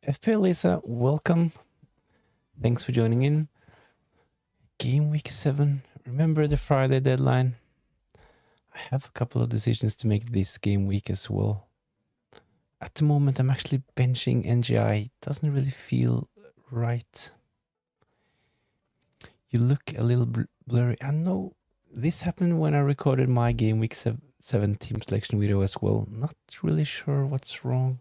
FPL Lisa, welcome. Thanks for joining in. Game week 7. Remember the Friday deadline? I have a couple of decisions to make this game week as well. At the moment, I'm actually benching NGI. It doesn't really feel right. You look a little blurry. I know this happened when I recorded my Game Week 7 Team Selection video as well. Not really sure what's wrong.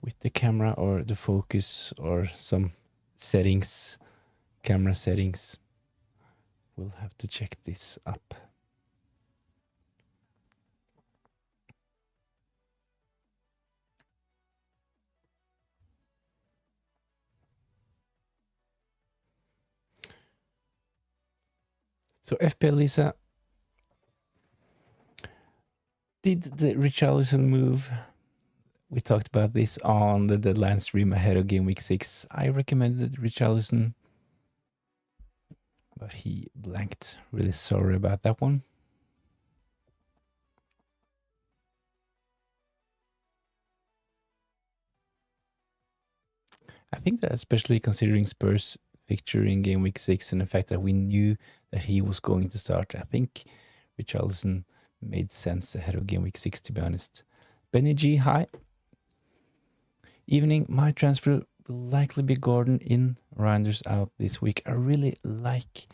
With the camera or the focus or some settings, camera settings. We'll have to check this up. So FPL Lisa, did the Richarlison move? We talked about this on the deadline stream ahead of game week 6. I recommended Richarlison, but he blanked. Really sorry about that one. I think that especially considering Spurs' fixture in game week 6 and the fact that we knew that he was going to start, I think Richarlison made sense ahead of game week 6, to be honest. Benny G, hi. Evening, my transfer will likely be Gordon in, Reinders out this week. I really like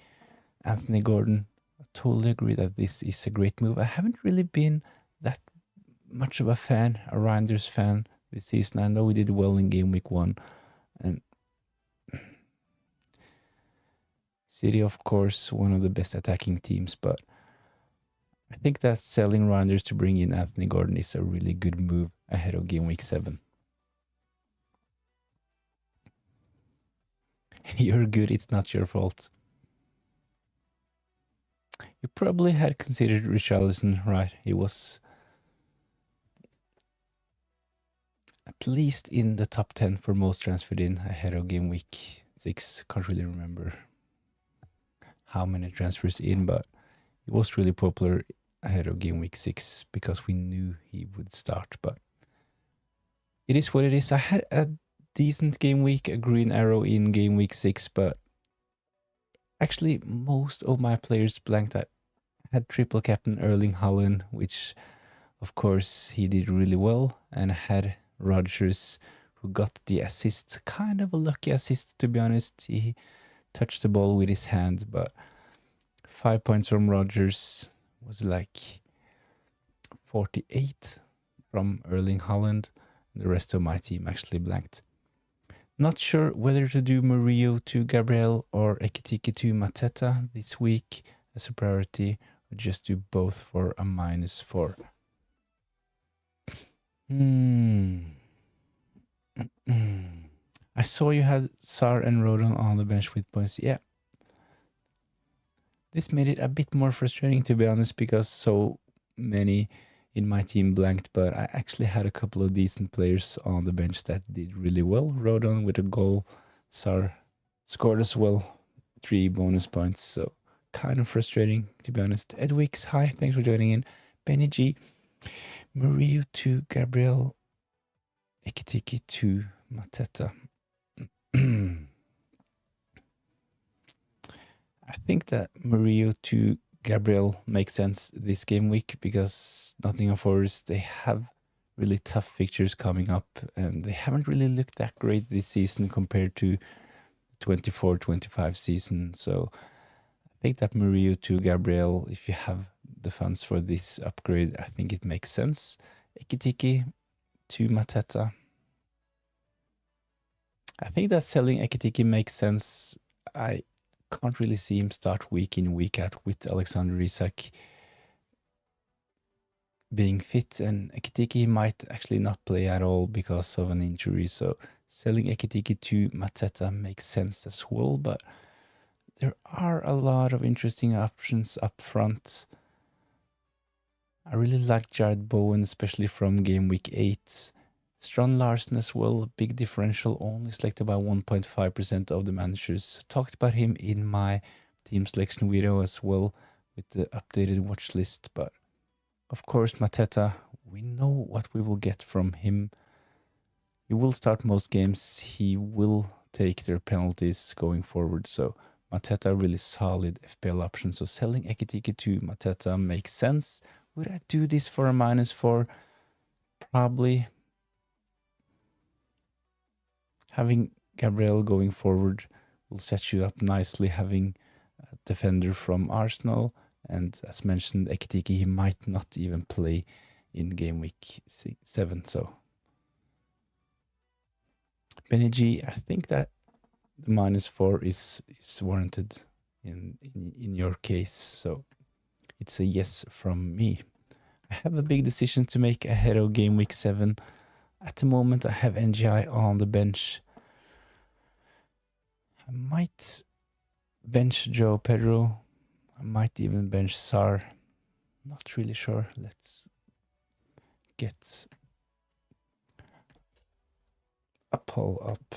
Anthony Gordon. I totally agree that this is a great move. I haven't really been that much of a fan, a Reinders fan this season. I know we did well in game week 1. And City, of course, one of the best attacking teams, but I think that selling Reinders to bring in Anthony Gordon is a really good move ahead of game week 7. You're good, it's not your fault. You probably had considered Richarlison, right? He was at least in the top 10 for most transferred in ahead of game week 6. Can't really remember how many transfers in, but he was really popular ahead of game week 6 because we knew he would start. But it is what it is. I had a decent game week, a green arrow in game week 6, but actually most of my players blanked. I had triple captain Erling Haaland, which of course he did really well, and I had Rodgers, who got the assist, kind of a lucky assist, to be honest. He touched the ball with his hand, but 5 points from Rodgers was like 48 from Erling Haaland. The rest of my team actually blanked. Not sure whether to do Murillo to Gabriel or Ekitike to Mateta this week as a priority, or just do both for a -4. I saw you had Sar and Rodon on the bench with points. Yeah. This made it a bit more frustrating, to be honest, because so many in my team blanked, but I actually had a couple of decent players on the bench that did really well. Rodon with a goal. Sar scored as well. 3 bonus points, so kind of frustrating, to be honest. Edwix, hi, thanks for joining in. Benny G. Murillo to Gabriel. Ekitike to Mateta. I think that Murillo to Gabriel makes sense this game week because Nottingham Forest, they have really tough fixtures coming up and they haven't really looked that great this season compared to 24-25 season. So I think that Murillo to Gabriel, if you have the funds for this upgrade, I think it makes sense. Ekitike to Mateta. I think that selling Ekitike makes sense. I can't really see him start week in, week out with Alexander Isak being fit, and Ekitike might actually not play at all because of an injury. So selling Ekitike to Mateta makes sense as well, but there are a lot of interesting options up front. I really like Jared Bowen, especially from game week 8. Strand Larsen as well, big differential, only selected by 1.5% of the managers. Talked about him in my team selection video as well with the updated watch list. But of course, Mateta, we know what we will get from him. He will start most games. He will take their penalties going forward. So Mateta, really solid FPL option. So selling Ekitike to Mateta makes sense. Would I do this for a -4? Probably. Having Gabriel going forward will set you up nicely, having a defender from Arsenal. And as mentioned, Ekitike, he might not even play in game week 7. So Benny G, I think that the -4 is warranted in your case. So it's a yes from me. I have a big decision to make ahead of game week 7. At the moment, I have NGI on the bench. I might bench Joe Pedro. I might even bench Sar. Not really sure. Let's get a poll up.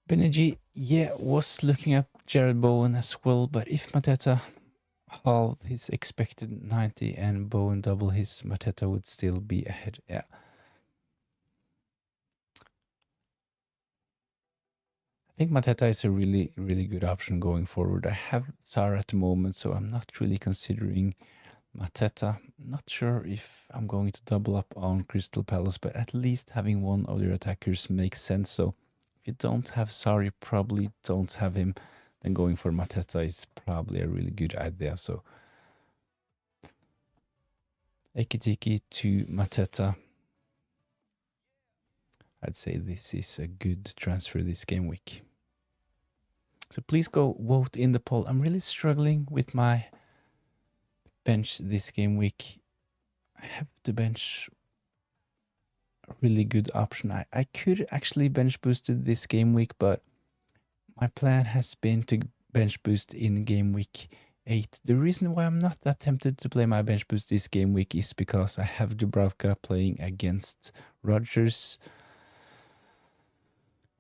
Beneji, yeah, was looking at Jared Bowen as well, but if Mateta halved his expected 90 and Bowen double his, Mateta would still be ahead. Yeah. I think Mateta is a really, really good option going forward. I have Sara at the moment, so I'm not really considering Mateta. Not sure if I'm going to double up on Crystal Palace, but at least having one of their attackers makes sense. So if you don't have Sar, you probably don't have him. Then going for Mateta is probably a really good idea. So Ekitike to Mateta. I'd say this is a good transfer this game week. So please go vote in the poll. I'm really struggling with my bench this game week. I have to bench a really good option. I could actually bench boosted this game week, but my plan has been to bench boost in game week 8. The reason why I'm not that tempted to play my bench boost this game week is because I have Dubravka playing against Rodgers,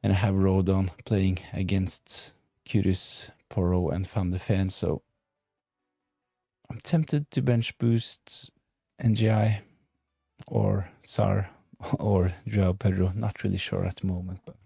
and I have Rodon playing against Kyrgios, Porro, and Van de Ven. So I'm tempted to bench boost NGI or Sar or Joao Pedro. Not really sure at the moment, but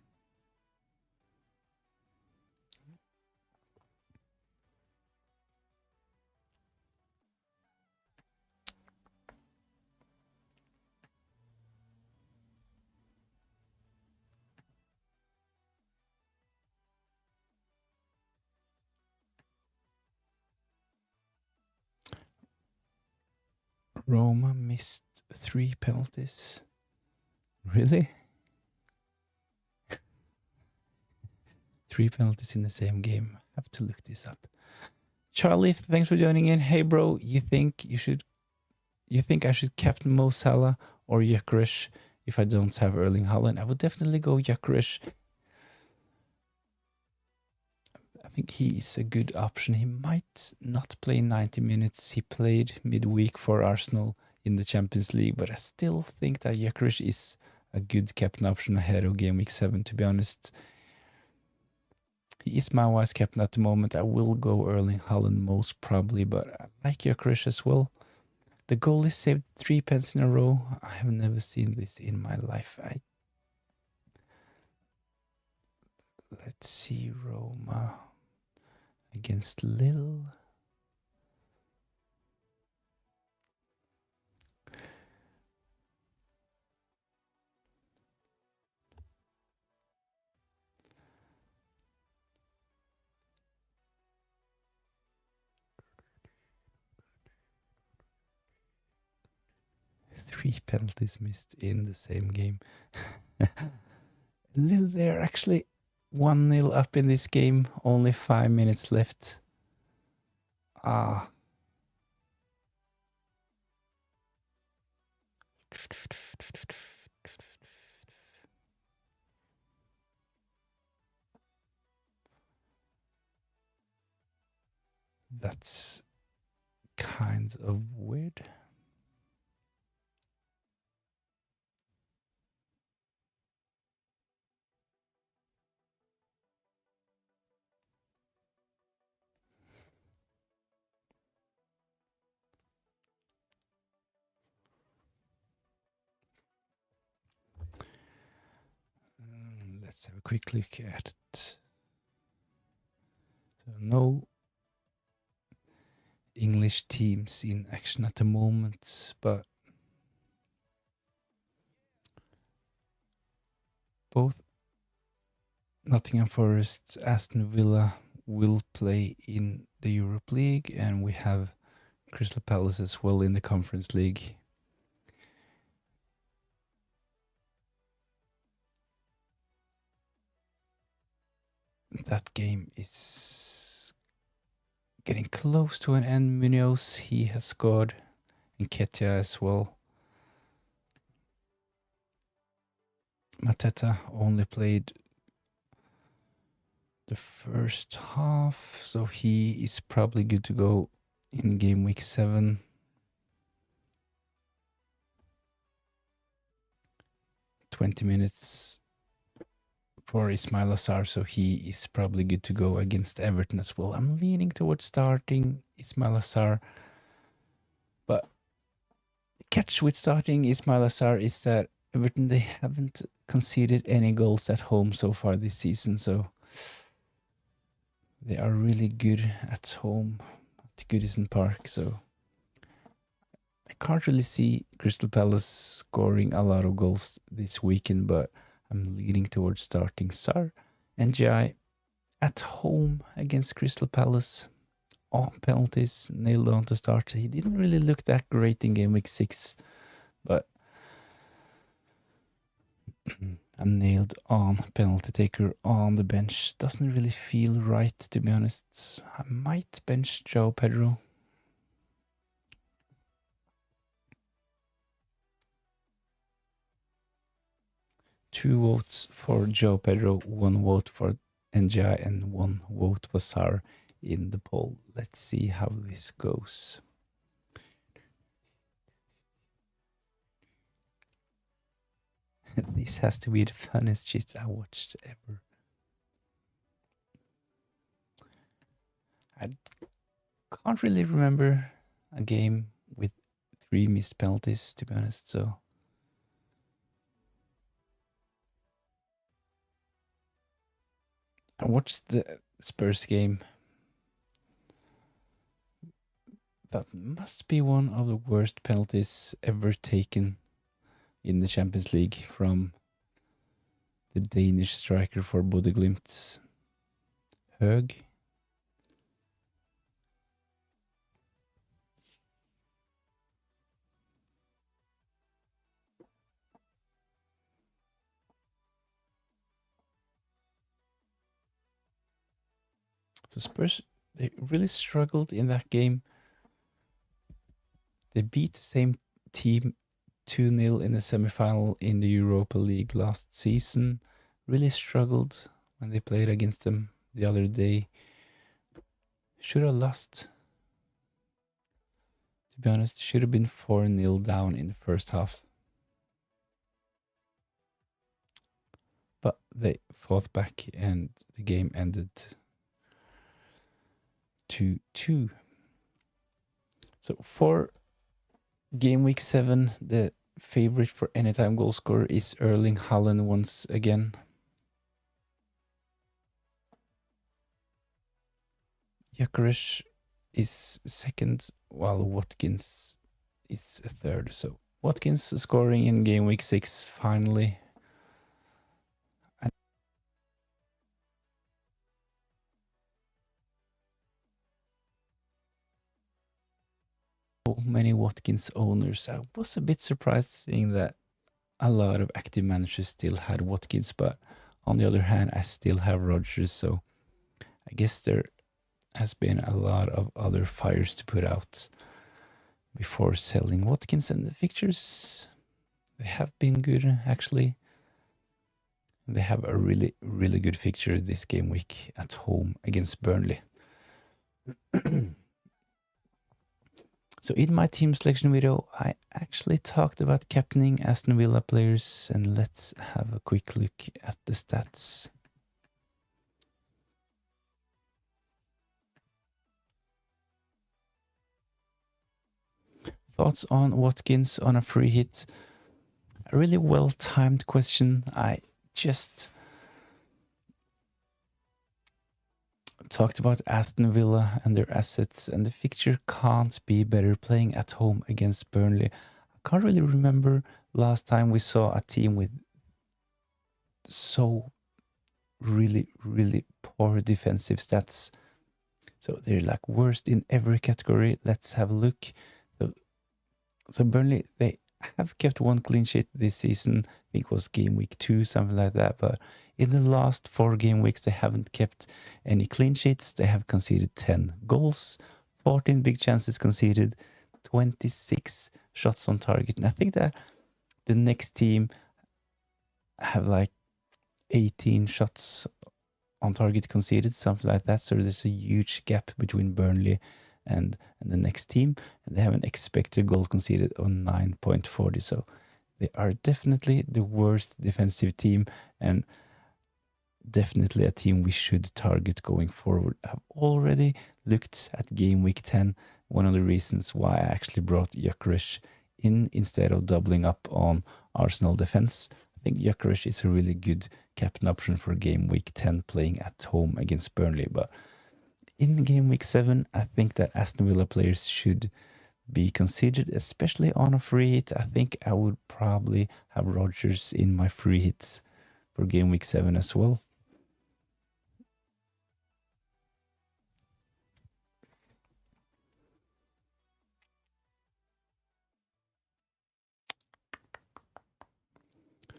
Roma missed 3 penalties. Really? 3 penalties in the same game. I have to look this up. Charlie, thanks for joining in. Hey bro, you think I should captain Mo Salah or Gyökeres if I don't have Erling Haaland? I would definitely go Gyökeres. I think he is a good option. He might not play 90 minutes. He played midweek for Arsenal in the Champions League, but I still think that Gyökeres is a good captain option ahead of game week 7, to be honest. He is my wise captain at the moment. I will go Erling Haaland most probably, but I like Gyökeres as well. The goalie saved 3 pence in a row. I have never seen this in my life. Let's see, Roma against Lille. 3 penalties missed in the same game. Lille, they're actually 1-0 up in this game. Only 5 minutes left. That's kind of weird. Let's have a quick look at it. So no English teams in action at the moment, but both Nottingham Forest, Aston Villa will play in the Europe League, and we have Crystal Palace as well in the Conference League. That game is getting close to an end. Munoz, he has scored, and Ketia as well. Mateta only played the first half, so he is probably good to go in game week 7. "20 minutes for Ismail Assar, so he is probably good to go against Everton as well. I'm leaning towards starting Ismail Assar, but the catch with starting Ismail Assar is that Everton, they haven't conceded any goals at home so far this season, so they are really good at home at Goodison Park, so I can't really see Crystal Palace scoring a lot of goals this weekend, but I'm leaning towards starting Sar and Jai at home against Crystal Palace. All penalties nailed on to start. He didn't really look that great in game week 6, but a nailed on penalty taker on the bench doesn't really feel right, to be honest. I might bench Joe Pedro. 2 votes for Joe Pedro, 1 vote for NJ, and 1 vote for Sar in the poll. Let's see how this goes. This has to be the funnest shit I watched ever. I can't really remember a game with 3 missed penalties, to be honest, so I watched the Spurs game. That must be one of the worst penalties ever taken in the Champions League from the Danish striker for Bodø Glimt, Høg. So Spurs, they really struggled in that game. They beat the same team 2-0 in the semi-final in the Europa League last season. Really struggled when they played against them the other day. Should have lost. To be honest, should have been 4-0 down in the first half. But they fought back and the game ended 2-2. So for game week 7, the favorite for anytime goal scorer is Erling Haaland once again. Gyökeres is second, while Watkins is third. So Watkins scoring in game week 6 finally. so many Watkins owners. I was a bit surprised seeing that a lot of active managers still had Watkins, but on the other hand, I still have Rodgers, so I guess there has been a lot of other fires to put out before selling Watkins, and the fixtures, they have been good actually. They have a really, really good fixture this game week at home against Burnley. So in my team selection video, I actually talked about captaining Aston Villa players, and let's have a quick look at the stats. Thoughts on Watkins on a free hit? A really well-timed question. I just talked about Aston Villa and their assets, and the fixture can't be better playing at home against Burnley. I can't really remember last time we saw a team with so really, really poor defensive stats. So they're like worst in every category. Let's have a look. So Burnley, they have kept one clean sheet this season. I think it was game week 2, something like that. But in the last 4 game weeks, they haven't kept any clean sheets. They have conceded 10 goals, 14 big chances conceded, 26 shots on target. And I think that the next team have like 18 shots on target conceded, something like that. So there's a huge gap between Burnley and the next team, and they have an expected goal conceded on 9.40. So they are definitely the worst defensive team, and definitely a team we should target going forward. I've already looked at game week 10. One of the reasons why I actually brought Gyökeres in instead of doubling up on Arsenal defense. I think Gyökeres is a really good captain option for game week 10 playing at home against Burnley. But in game week 7, I think that Aston Villa players should be considered, especially on a free hit. I think I would probably have Rodgers in my free hits for game week 7 as well.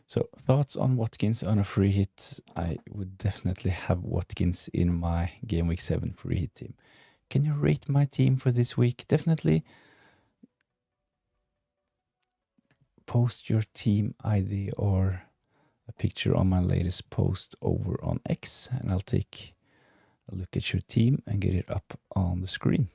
So thoughts on Watkins on a free hit? I would definitely have Watkins in my game week 7 free hit team. Can you rate my team for this week? Definitely post your team ID or a picture on my latest post over on X, and I'll take a look at your team and get it up on the screen.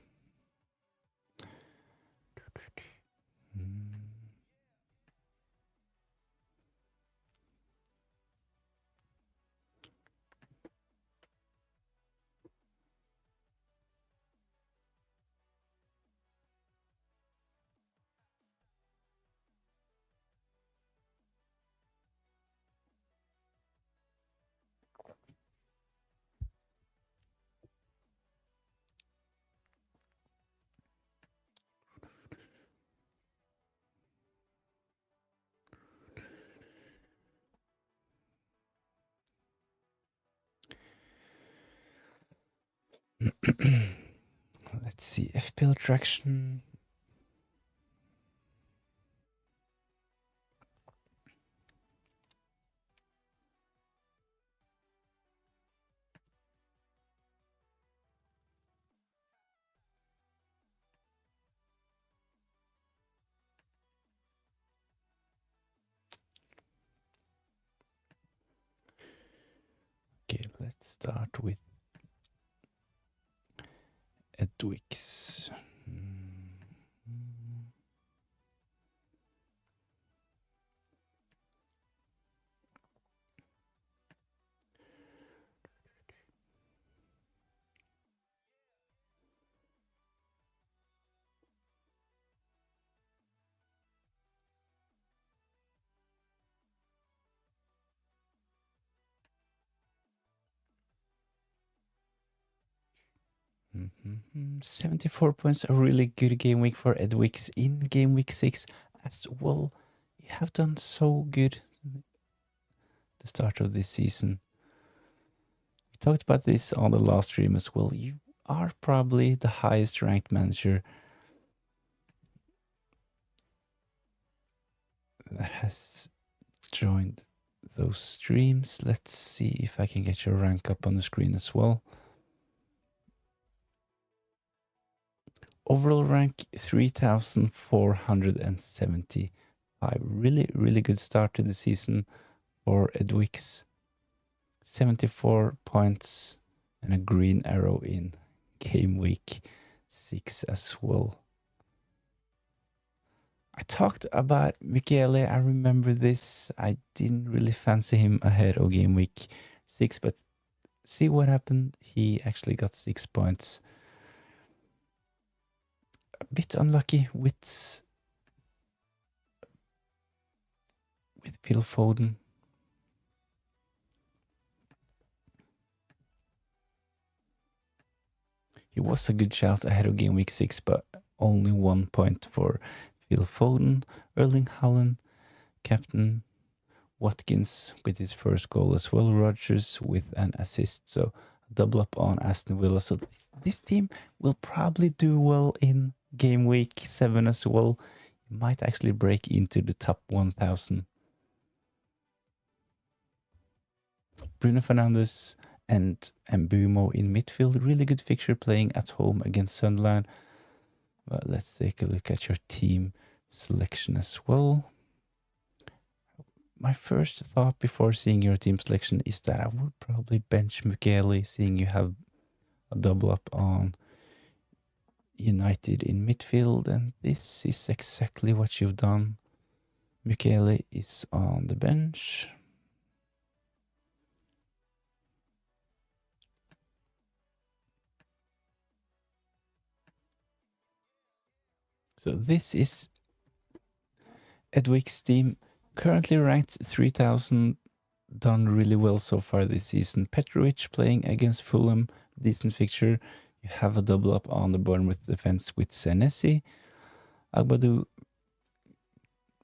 Let's see, FPL traction. Okay, let's start with Edwix. Mm-hmm. 74 points, a really good game week for Edwix in game week 6 as well. You have done so good the start of this season. We talked about this on the last stream as well. You are probably the highest ranked manager that has joined those streams. Let's see if I can get your rank up on the screen as well. Overall rank 3,475. Really good start to the season for Edwix. 74 points and a green arrow in game week 6 as well. I talked about Michele. I remember this. I didn't really fancy him ahead of game week 6, but see what happened. He actually got 6 points. A bit unlucky with Phil Foden. He was a good shout ahead of game week 6, but only 1 point for Phil Foden. Erling Haaland, captain. Watkins with his first goal as well. Rodgers with an assist. So double up on Aston Villa. So this team will probably do well in game week 7 as well. It might actually break into the top 1,000. Bruno Fernandes and Mbumo in midfield. Really good fixture playing at home against Sunderland. But let's take a look at your team selection as well. My first thought before seeing your team selection is that I would probably bench Michele, seeing you have a double up on United in midfield, and this is exactly what you've done. Michele is on the bench. So this is Edwig's team, currently ranked 3,000, done really well so far this season. Petrovic playing against Fulham, decent fixture. You have a double up on the Bournemouth defense with Senesi. Agbadou,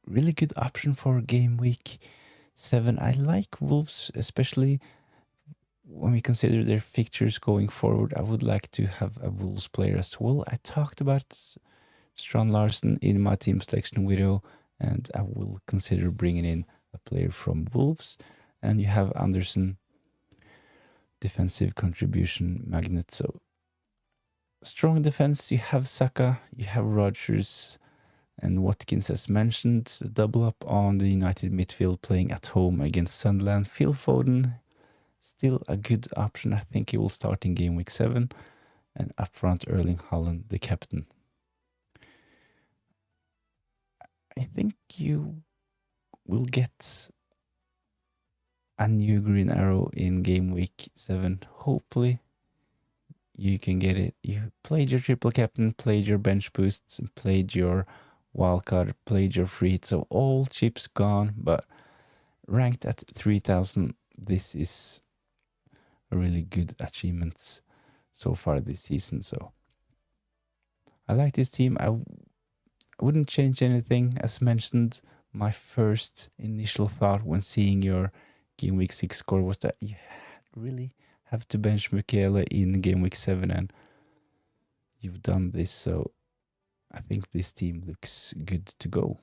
really good option for game week 7. I like Wolves, especially when we consider their fixtures going forward. I would like to have a Wolves player as well. I talked about Strand Larsen in my team selection video, and I will consider bringing in a player from Wolves. And you have Anderson, defensive contribution magnet. So strong defense. You have Saka, you have Rodgers, and Watkins as mentioned. The double up on the United midfield playing at home against Sunderland. Phil Foden, still a good option. I think he will start in game week 7. And up front, Erling Haaland, the captain. I think you will get a new green arrow in game week 7. Hopefully you can get it. You played your triple captain, played your bench boosts, played your wildcard, played your free hit. So all chips gone, but ranked at 3,000. This is a really good achievement so far this season. So I like this team. I wouldn't change anything. As mentioned, my first initial thought when seeing your game week 6 score was that you really have to bench Michele in game week 7, and you've done this. So I think this team looks good to go.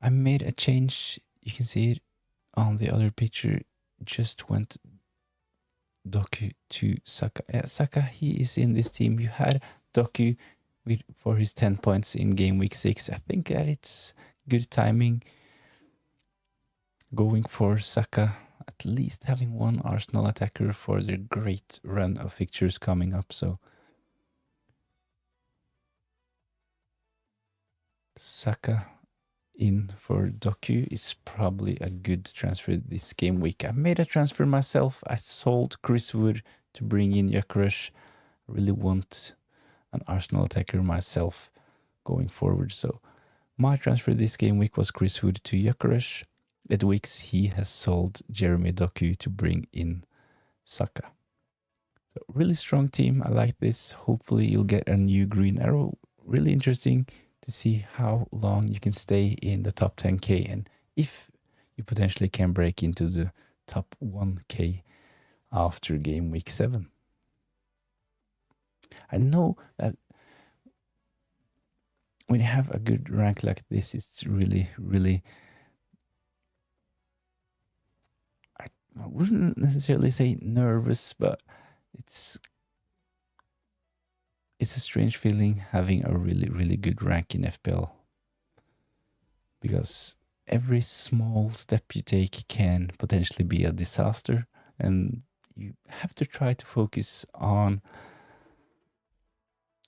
I made a change. You can see it on the other picture. Just went Doku to Saka. Saka, he is in this team. You had Doku for his 10 points in game week 6. I think that it's good timing going for Saka, at least having one Arsenal attacker for their great run of fixtures coming up. So Saka in for Doku is probably a good transfer this game week. I made a transfer myself. I sold Chris Wood to bring in Gyökeres. I really want an Arsenal attacker myself going forward. So my transfer this game week was Chris Wood to Gyökeres. Edwix, he has sold Jeremy Doku to bring in Saka. So really strong team. I like this. Hopefully you'll get a new green arrow. Really interesting to see how long you can stay in the top 10k, and if you potentially can break into the top 1k after game week 7. I know that when you have a good rank like this, it's really, really. I wouldn't necessarily say nervous, but it's a strange feeling having a really, really good rank in FPL, because every small step you take can potentially be a disaster, and you have to try to focus on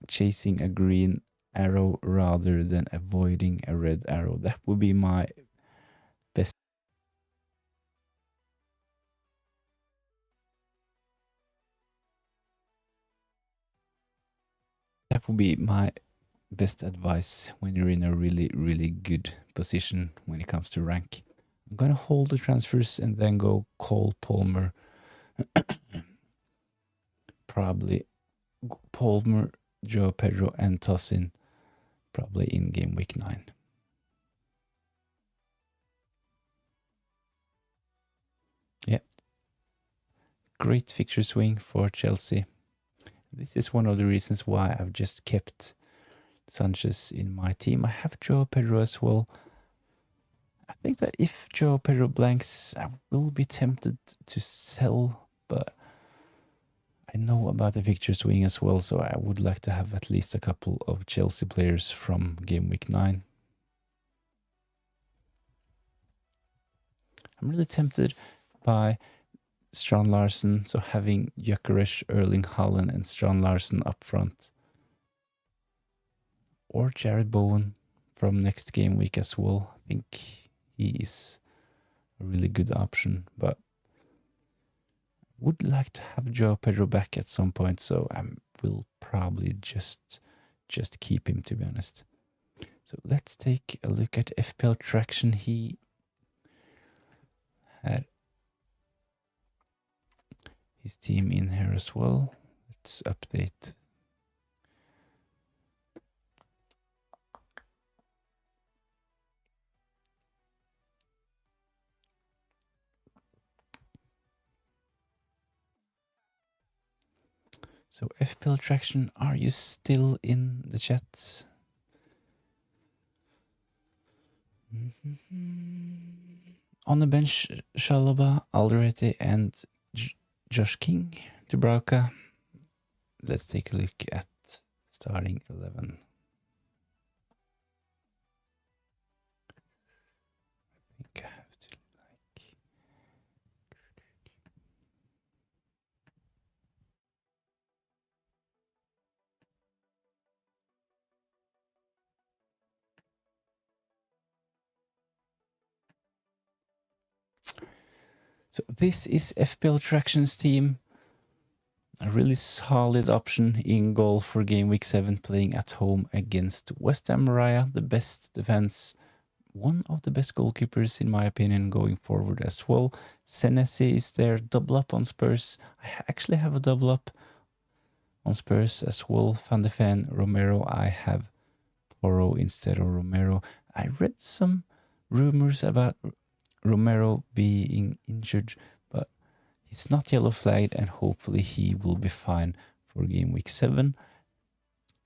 chasing a green arrow rather than avoiding a red arrow. That would be my best. That would be my best advice when you're in a really, really good position when it comes to rank. I'm gonna hold the transfers and then go Cole Palmer. Probably Palmer, Joe Pedro, and Tosin probably in game week 9. Yeah. Great fixture swing for Chelsea. This is one of the reasons why I've just kept Sanchez in my team. I have Joe Pedro as well. I think that if Joe Pedro blanks, I will be tempted to sell, but I know about the fixture swing as well, so I would like to have at least a couple of Chelsea players from game week 9. I'm really tempted by Strand Larsen, so having Gyökeres, Erling Haaland, and Strand Larsen up front. Or Jared Bowen from next game week as well. I think he is a really good option, but would like to have Joe Pedro back at some point, so I will probably just keep him, to be honest. So let's take a look at FPL traction. He had his team in here as well. Let's update. So FPL traction, are you still in the chat? On the bench, Shalaba, Alderete, and Josh King, Dubravka. Let's take a look at starting 11. I think I have to like. So this is FPL Traction's team. A really solid option in goal for game week 7, playing at home against West Ham Raya, the best defense, one of the best goalkeepers in my opinion going forward as well. Senesi is there, double up on Spurs. I actually have a double up on Spurs as well. Van de Ven, Romero. I have Porro instead of Romero. I read some rumors about Romero being injured, but he's not yellow flagged, and hopefully he will be fine for game week 7.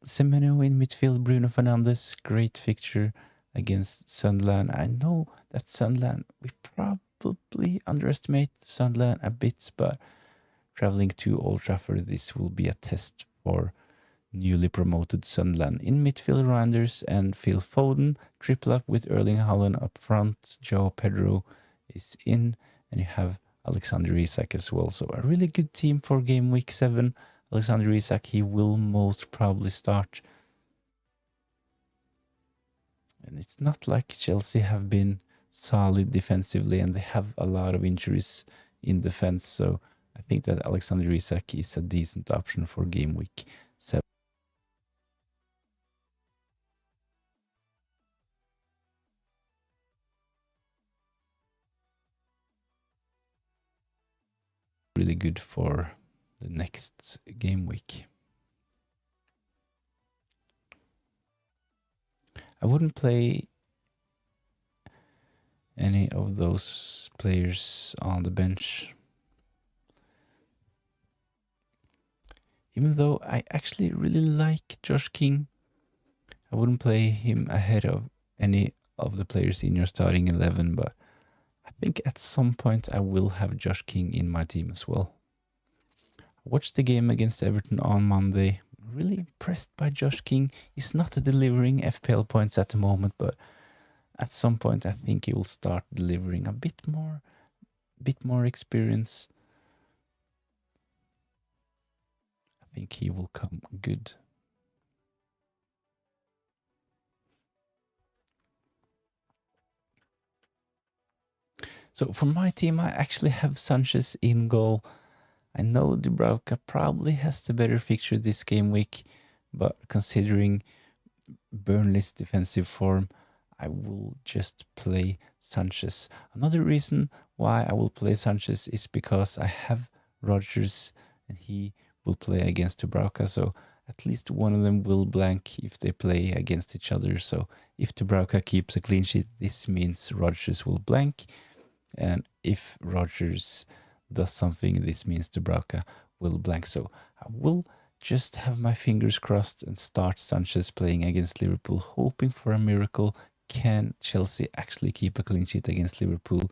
Semenyo in midfield, Bruno Fernandes, great fixture against Sunderland. I know that Sunderland, we probably underestimate Sunderland a bit, but traveling to Old Trafford, this will be a test for newly promoted Sunderland. In midfield, Reinders and Phil Foden, triple up with Erling Haaland up front. Joe Pedro is in, and you have Alexander Isak as well. So a really good team for game week 7. Alexander Isak, he will most probably start. And it's not like Chelsea have been solid defensively, and they have a lot of injuries in defense. So I think that Alexander Isak is a decent option for game week 7. Really good for the next game week. I wouldn't play any of those players on the bench. Even though I actually really like Josh King, I wouldn't play him ahead of any of the players in your starting 11, but I think at some point I will have Josh King in my team as well. I watched the game against Everton on Monday. Really impressed by Josh King. He's not delivering FPL points at the moment, but at some point I think he will start delivering a bit more experience. I think he will come good. So for my team, I actually have Sanchez in goal. I know Dubravka probably has the better fixture this game week, but considering Burnley's defensive form, I will just play Sanchez. Another reason why I will play Sanchez is because I have Rodgers and he will play against Dubravka, so at least one of them will blank if they play against each other. So if Dubravka keeps a clean sheet, this means Rodgers will blank. And if Rodgers does something, this means Dubravka will blank. So I will just have my fingers crossed and start Sanchez playing against Liverpool, hoping for a miracle. Can Chelsea actually keep a clean sheet against Liverpool?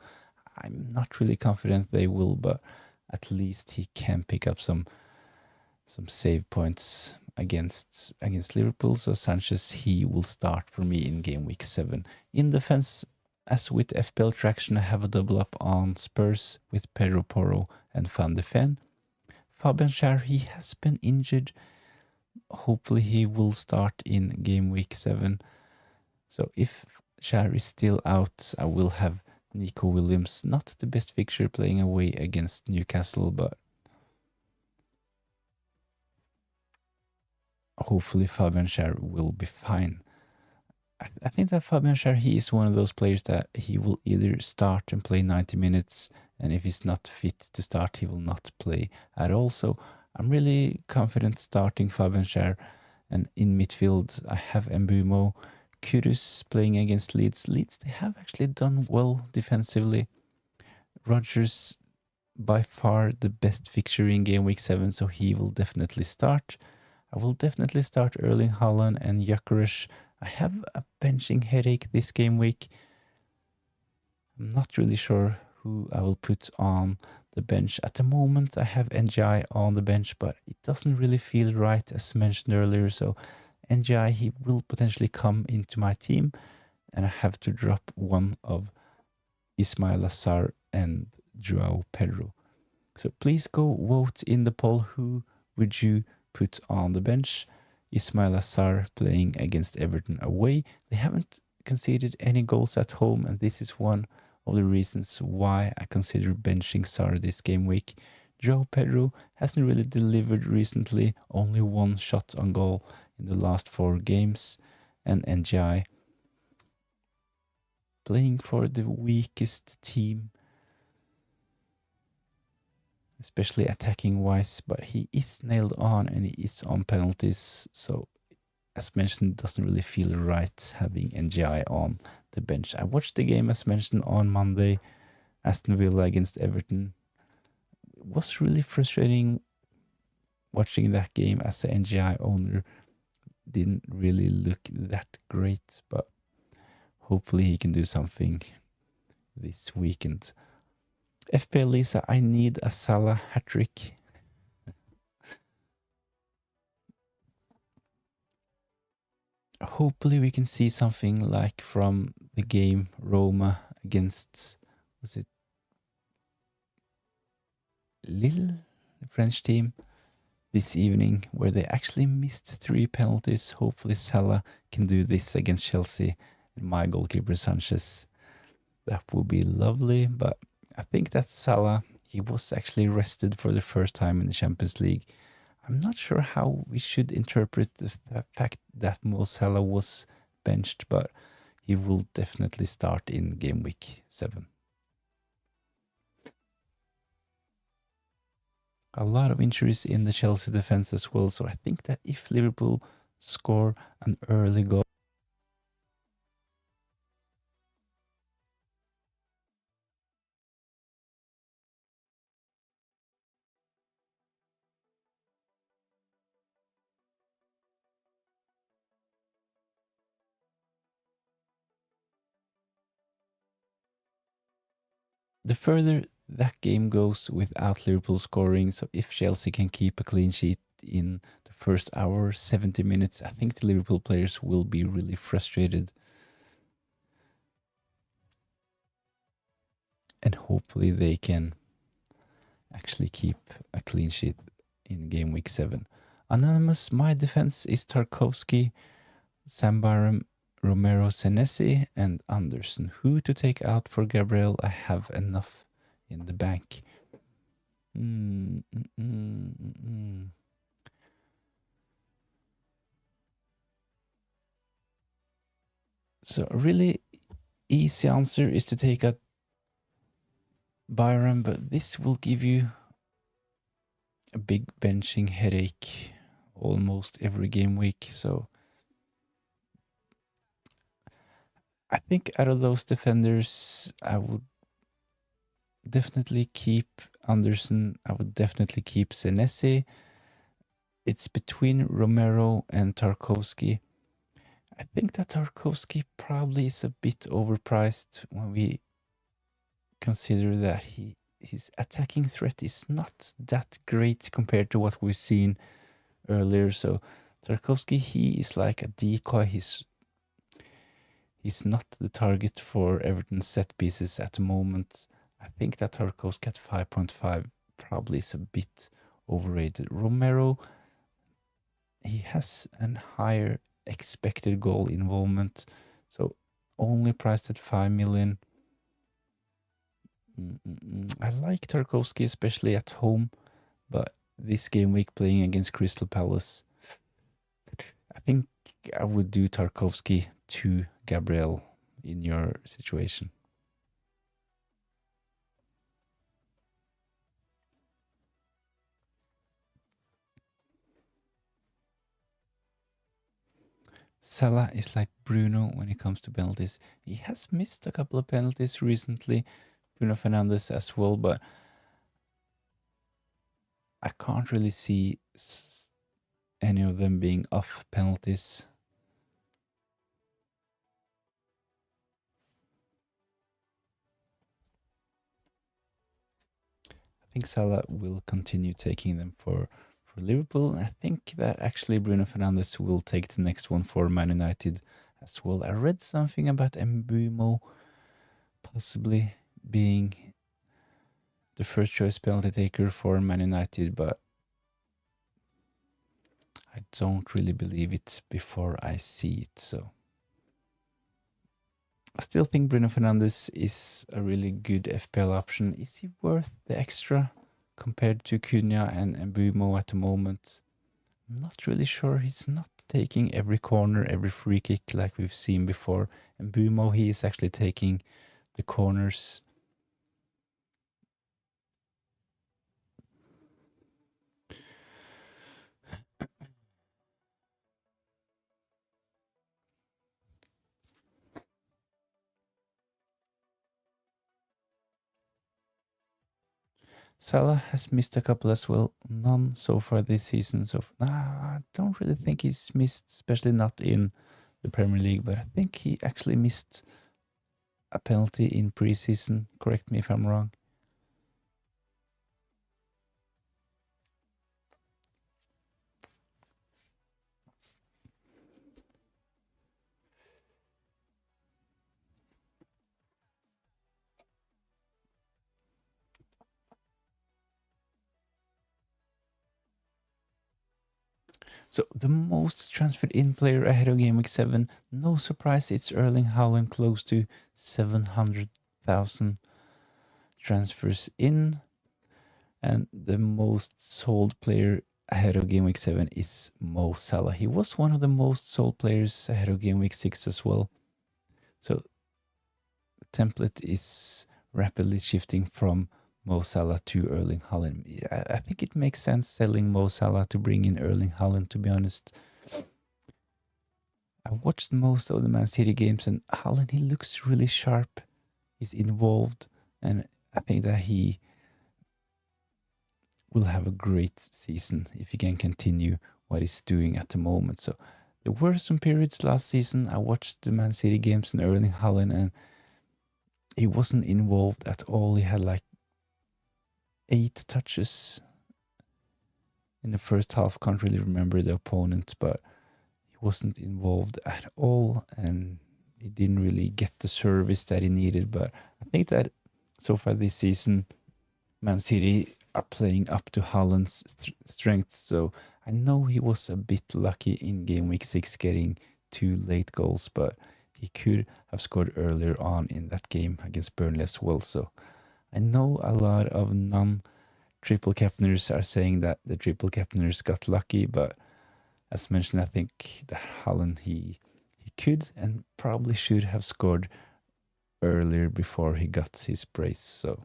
I'm not really confident they will, but at least he can pick up some save points against Liverpool. So Sanchez, he will start for me in game week 7. In defense, as with FPL traction, I have a double up on Spurs with Pedro Porro and Van de Ven. Fabian Schär, he has been injured. Hopefully he will start in game week 7. So if Schär is still out, I will have Nico Williams. Not the best fixture playing away against Newcastle, but hopefully Fabian Schär will be fine. I think that Fabian Schär, he is one of those players that he will either start and play 90 minutes, and if he's not fit to start, he will not play at all. So I'm really confident starting Fabian Schär. And in midfield, I have Mbumo, Kudus playing against Leeds. Leeds, they have actually done well defensively. Rodgers, by far the best fixture in game week 7, so he will definitely start. I will definitely start Erling Haaland and Gyökeres. I have a benching headache this game week. I'm not really sure who I will put on the bench. At the moment, I have NGI on the bench, but it doesn't really feel right as mentioned earlier. So NGI, he will potentially come into my team, and I have to drop one of Ismail Assar and Joao Pedro. So please go vote in the poll. Who would you put on the bench? Ismail Assar playing against Everton away. They haven't conceded any goals at home, and this is one of the reasons why I consider benching Sarr this game week. Joao Pedro hasn't really delivered recently, only one shot on goal in the last 4 games, and NGI playing for the weakest team, especially attacking wise, but he is nailed on and he is on penalties. So as mentioned, it doesn't really feel right having NGI on the bench. I watched the game as mentioned on Monday, Aston Villa against Everton. It was really frustrating watching that game as an NGI owner. Didn't really look that great, but hopefully he can do something this weekend. FPL Lisa, I need a Salah hat-trick. Hopefully we can see something like from the game Roma against, was it Lille, the French team, this evening, where they actually missed 3 penalties. Hopefully Salah can do this against Chelsea and my goalkeeper Sanchez. That would be lovely, but I think that Salah, he was actually rested for the first time in the Champions League. I'm not sure how we should interpret the fact that Mo Salah was benched, but he will definitely start in game week 7. A lot of injuries in the Chelsea defense as well, so I think that if Liverpool score an early goal, the further that game goes without Liverpool scoring, so if Chelsea can keep a clean sheet in the first hour, 70 minutes, I think the Liverpool players will be really frustrated. And hopefully they can actually keep a clean sheet in game week 7. Anonymous, my defense is Tarkovsky, Sambaram, Romero, Senesi, and Anderson. Who to take out for Gabriel? I have enough in the bank. So a really easy answer is to take out Byram, but this will give you a big benching headache almost every game week. So I think out of those defenders, I would definitely keep Anderson. I would definitely keep Senesi. It's between Romero and Tarkovsky. I think that Tarkovsky probably is a bit overpriced when we consider that his attacking threat is not that great compared to what we've seen earlier. So Tarkovsky, he is like a decoy. He's not the target for Everton's set pieces at the moment. I think that Tarkovsky at 5.5 probably is a bit overrated. Romero, he has a higher expected goal involvement, so only priced at 5 million. I like Tarkovsky, especially at home, but this game week playing against Crystal Palace, I think I would do Tarkovsky to Gabriel in your situation. Salah is like Bruno when it comes to penalties. He has missed a couple of penalties recently, Bruno Fernandes as well, but I can't really see any of them being off penalties. I think Salah will continue taking them for Liverpool. I think that actually Bruno Fernandes will take the next one for Man United as well. I read something about Mbumo possibly being the first choice penalty taker for Man United, but I don't really believe it before I see it. So I still think Bruno Fernandes is a really good FPL option. Is he worth the extra compared to Cunha and Mbumo at the moment? I'm not really sure. He's not taking every corner, every free kick like we've seen before. Mbumo, he is actually taking the corners. Salah has missed a couple as well. None so far this season. So I don't really think he's missed, especially not in the Premier League. But I think he actually missed a penalty in preseason. Correct me if I'm wrong. So the most transferred in player ahead of game week 7. No surprise, it's Erling Haaland, close to 700,000 transfers in. And the most sold player ahead of game week 7 is Mo Salah. He was one of the most sold players ahead of game week 6 as well. So the template is rapidly shifting from Mo Salah to Erling Haaland. I think it makes sense selling Mo Salah to bring in Erling Haaland, to be honest. I watched most of the Man City games, and Haaland, he looks really sharp. He's involved, and I think that he will have a great season if he can continue what he's doing at the moment. So there were some periods last season I watched the Man City games and Erling Haaland, and he wasn't involved at all. He had like 8 touches in the first half. Can't really remember the opponent, but he wasn't involved at all, and he didn't really get the service that he needed. But I think that so far this season, Man City are playing up to Haaland's strength. So I know he was a bit lucky in game week 6 getting 2 late goals, but he could have scored earlier on in that game against Burnley as well. So I know a lot of non-triple captainers are saying that the triple captainers got lucky, but as mentioned, I think that Haaland, he could and probably should have scored earlier before he got his brace. So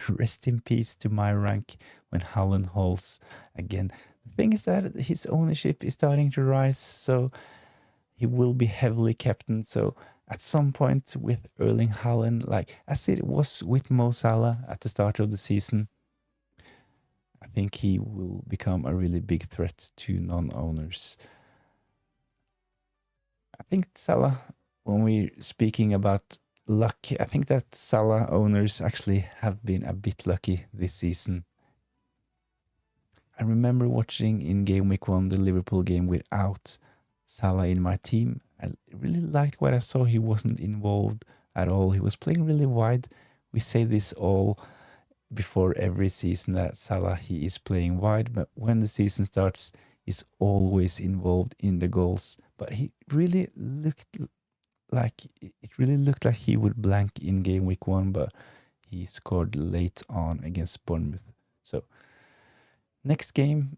rest in peace to my rank when Haaland holds again. The thing is that his ownership is starting to rise, so he will be heavily captained. So at some point with Erling Haaland, like as it was with Mo Salah at the start of the season, I think he will become a really big threat to non-owners. I think Salah, when we're speaking about luck, I think that Salah owners actually have been a bit lucky this season. I remember watching in game week 1 the Liverpool game without Salah in my team. I really liked what I saw. He wasn't involved at all. He was playing really wide. We say this all before every season that Salah, he is playing wide, but when the season starts, he's always involved in the goals. But he really looked like he would blank in game week 1, but he scored late on against Bournemouth. So next game,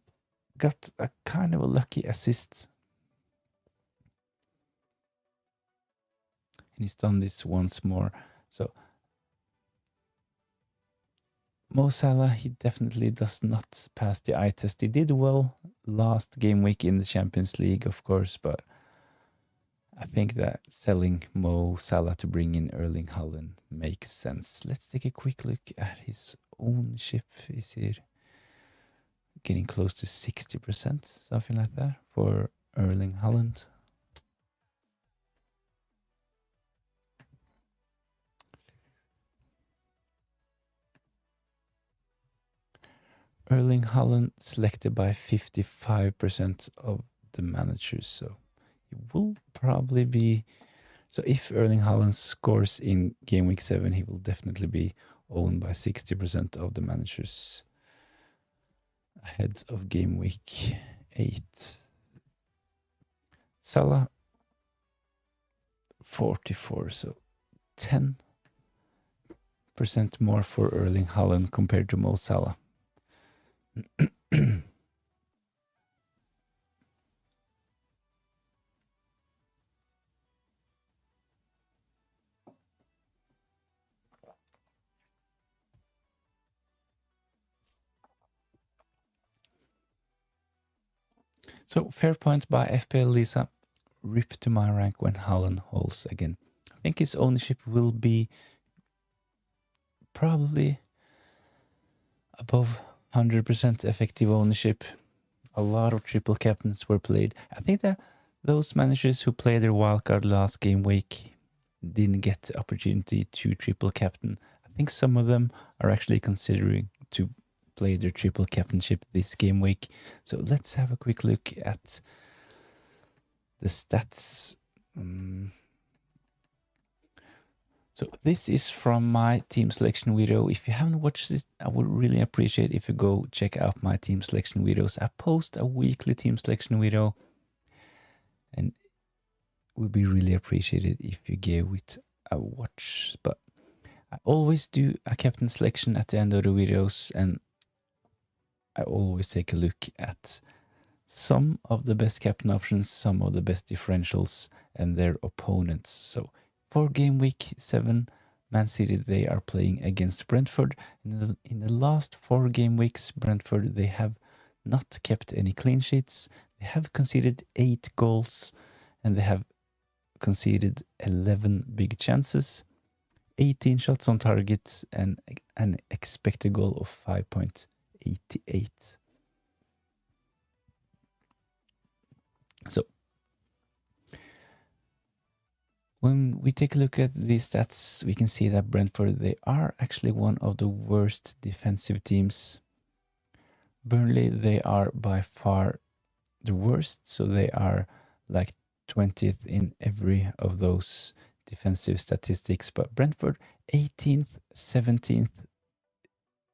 got a kind of a lucky assist. And he's done this once more. So Mo Salah, he definitely does not pass the eye test. He did well last game week in the Champions League, of course, but I think that selling Mo Salah to bring in Erling Haaland makes sense. Let's take a quick look at his ownership. Is it getting close to 60%, something like that, for Erling Haaland? Erling Haaland selected by 55% of the managers, so he will probably be. So if Erling Haaland scores in game week 7, he will definitely be owned by 60% of the managers ahead of game week 8. Salah 44, so 10% more for Erling Haaland compared to Mo Salah. So fair point by FPL Lisa. Rip to my rank when Haaland holds again. I think his ownership will be probably above 100% effective ownership. A lot of triple captains were played. I think that those managers who played their wildcard last game week didn't get the opportunity to triple captain. I think some of them are actually considering to play their triple captainship this game week. So let's have a quick look at the stats. So this is from my team selection video. If you haven't watched it, I would really appreciate if you go check out my team selection videos. I post a weekly team selection video, and it would be really appreciated if you gave it a watch. But I always do a captain selection at the end of the videos, and I always take a look at some of the best captain options, some of the best differentials, and their opponents. So for game week 7, Man City, they are playing against Brentford. In the last 4 game weeks, Brentford, they have not kept any clean sheets. They have conceded 8 goals, and they have conceded 11 big chances, 18 shots on target, and an expected goal of 5.88. So When we take a look at these stats, we can see that Brentford, they are actually one of the worst defensive teams. Burnley, they are by far the worst, so they are like 20th in every of those defensive statistics, but Brentford 18th, 17th,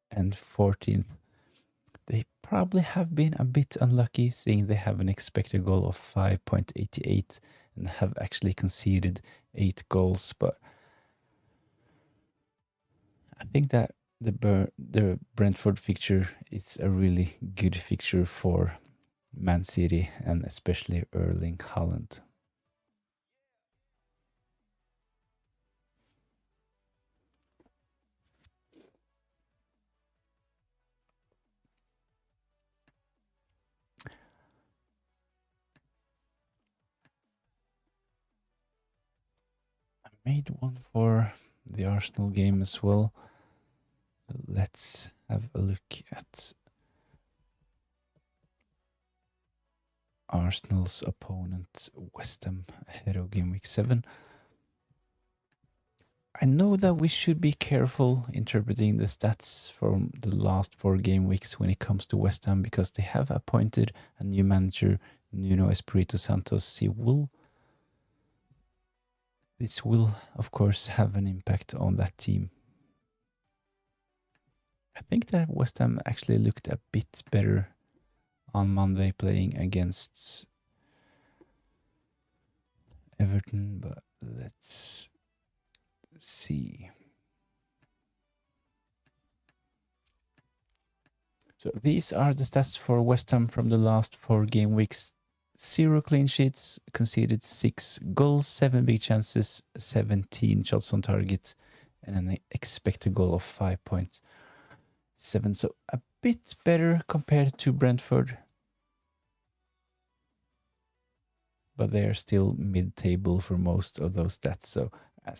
and 14th. They probably have been a bit unlucky, seeing they have an expected goal of 5.88 and have actually conceded 8 goals, but I think that the Brentford fixture is a really good fixture for Man City and especially Erling Haaland. I made one for the Arsenal game as well. Let's have a look at Arsenal's opponent, West Ham, ahead of game week 7. I know that we should be careful interpreting the stats from the last 4 game weeks when it comes to West Ham, because they have appointed a new manager, Nuno Espirito Santos. This will, of course, have an impact on that team. I think that West Ham actually looked a bit better on Monday playing against Everton, but let's see. So these are the stats for West Ham from the last 4 game weeks. 0 clean sheets, conceded 6 goals, 7 big chances, 17 shots on target, and an expected goal of 5.7. So a bit better compared to Brentford, but they are still mid-table for most of those stats. So I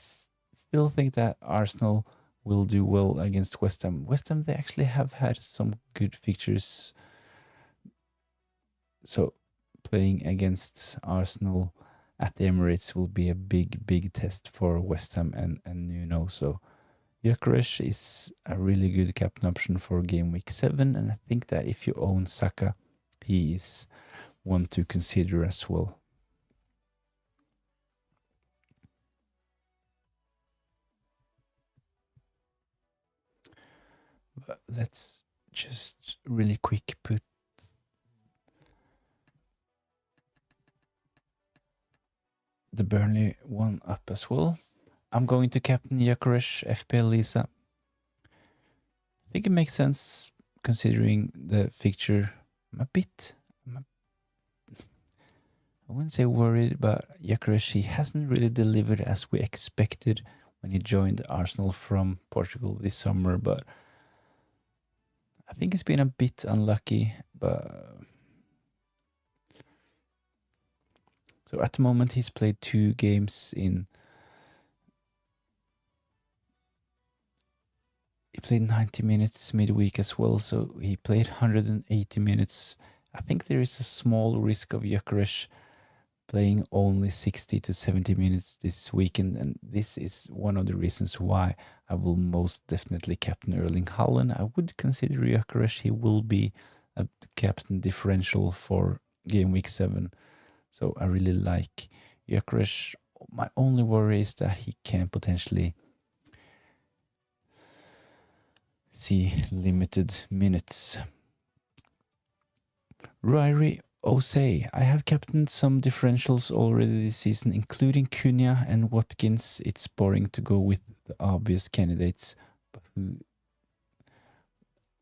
still think that Arsenal will do well against West Ham. West Ham, they actually have had some good fixtures. So playing against Arsenal at the Emirates will be a big test for West Ham and Nuno. So Gyökeres is a really good captain option for game week 7, and I think that if you own Saka, he is one to consider as well. But let's just really quick put the Burnley one up as well. I'm going to captain Gyökeres, FPL Lisa. I think it makes sense considering the fixture. I wouldn't say worried, but Gyökeres, he hasn't really delivered as we expected when he joined Arsenal from Portugal this summer, but I think he's been a bit unlucky. But so at the moment he's played 2 games in. He played 90 minutes midweek as well, so he played 180 minutes. I think there is a small risk of Gyökeres playing only 60 to 70 minutes this weekend, and this is one of the reasons why I will most definitely captain Erling Haaland. I would consider Gyökeres. He will be a captain differential for game week 7, so I really like Gyökeres. My only worry is that he can potentially see limited minutes. Ryrie Osei. I have captained some differentials already this season, including Cunha and Watkins. It's boring to go with the obvious candidates,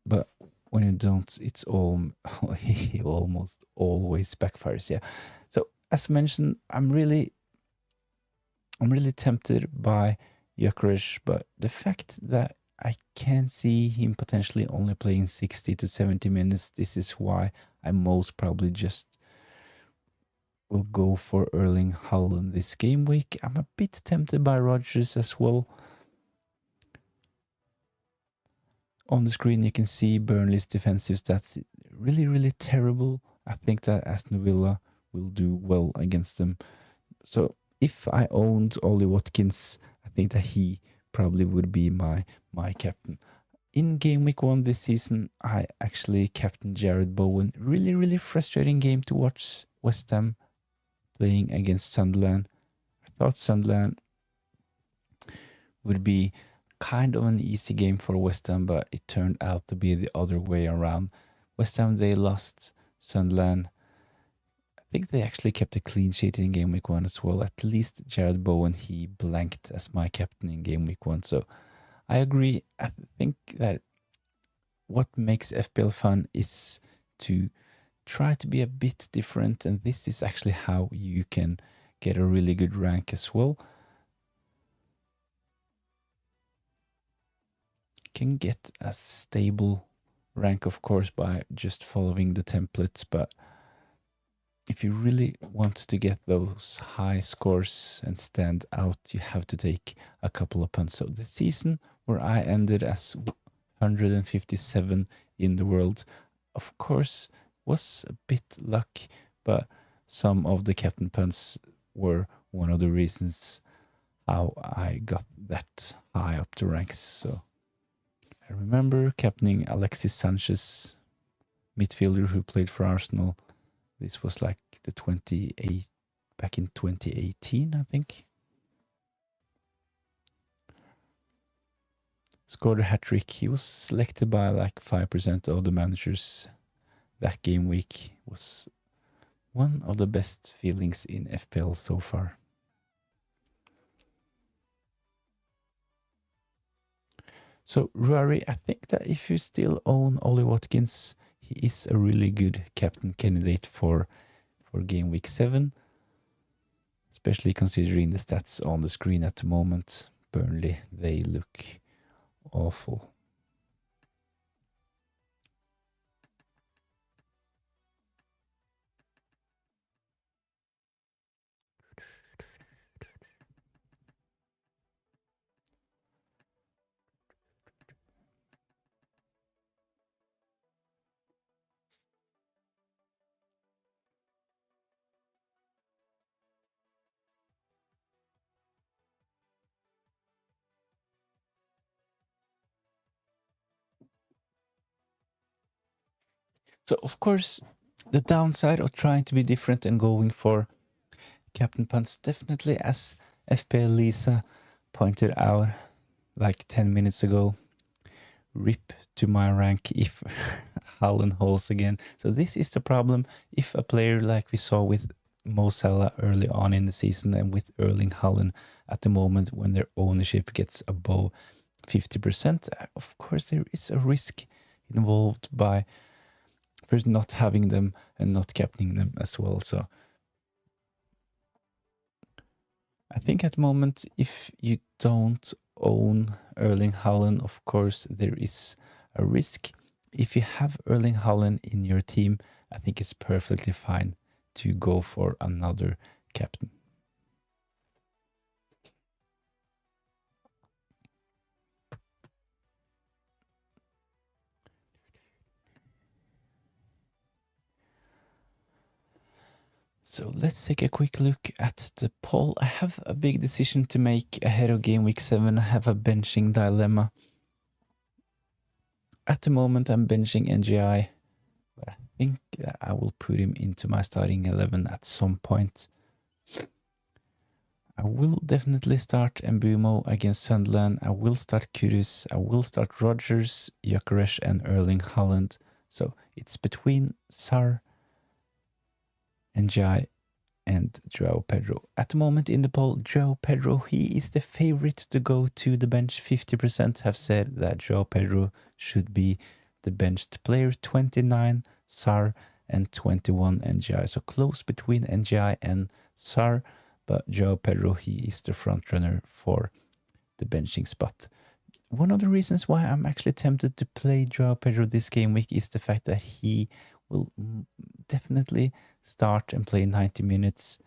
but when you don't, it's almost always backfires. Yeah. So as mentioned, I'm really tempted by Gyökeres, but the fact that I can see him potentially only playing 60 to 70 minutes, this is why I most probably just will go for Erling Haaland this game week. I'm a bit tempted by Rodgers as well. On the screen you can see Burnley's defensive stats, really terrible. I think that Aston Villa will do well against them. So if I owned Ollie Watkins, I think that he probably would be my captain. In game week 1 this season, I actually captained Jared Bowen. Really, really frustrating game to watch West Ham playing against Sunderland. I thought Sunderland would be kind of an easy game for West Ham, but it turned out to be the other way around. West Ham, they lost. Sunderland, I think they actually kept a clean sheet in game week 1 as well. At least Jared Bowen, he blanked as my captain in game week 1. So I agree. I think that what makes FPL fun is to try to be a bit different, and this is actually how you can get a really good rank as well. You can get a stable rank, of course, by just following the templates, but if you really want to get those high scores and stand out, you have to take a couple of punts. So the season where I ended as 157 in the world, of course, was a bit luck, but some of the captain punts were one of the reasons how I got that high up the ranks. So I remember captaining Alexis Sanchez, midfielder who played for Arsenal. This was like the 28 back in 2018, I think. Scored a hat-trick. He was selected by like 5% of the managers that game week. Was one of the best feelings in FPL so far. So Rory, I think that if you still own Ollie Watkins, he is a really good captain candidate for game week 7, especially considering the stats on the screen at the moment. Burnley, they look awful. So, of course, the downside of trying to be different and going for captain punts, definitely, as FPL Lisa pointed out like 10 minutes ago, rip to my rank if Haaland holds again. So this is the problem. If a player like we saw with Mo Salah early on in the season and with Erling Haaland at the moment when their ownership gets above 50%, of course there is a risk involved by first not having them and not captaining them as well. So I think at the moment, if you don't own Erling Haaland, of course there is a risk. If you have Erling Haaland in your team, I think it's perfectly fine to go for another captain. So let's take a quick look at the poll. I have a big decision to make ahead of game week 7. I have a benching dilemma. At the moment, I'm benching NGI, but I think that I will put him into my starting 11 at some point. I will definitely start Mbumo against Sunderland. I will start Kudus. I will start Rodgers, Gyökeres, and Erling Haaland. So it's between Sar, NGI, and Joao Pedro. At the moment in the poll, Joao Pedro, he is the favorite to go to the bench. 50% have said that Joao Pedro should be the benched player. 29 Sar and 21 NGI. So close between NGI and Sar, but Joao Pedro, he is the front runner for the benching spot. One of the reasons why I'm actually tempted to play Joao Pedro this game week is the fact that he will definitely start and play 90 minutes.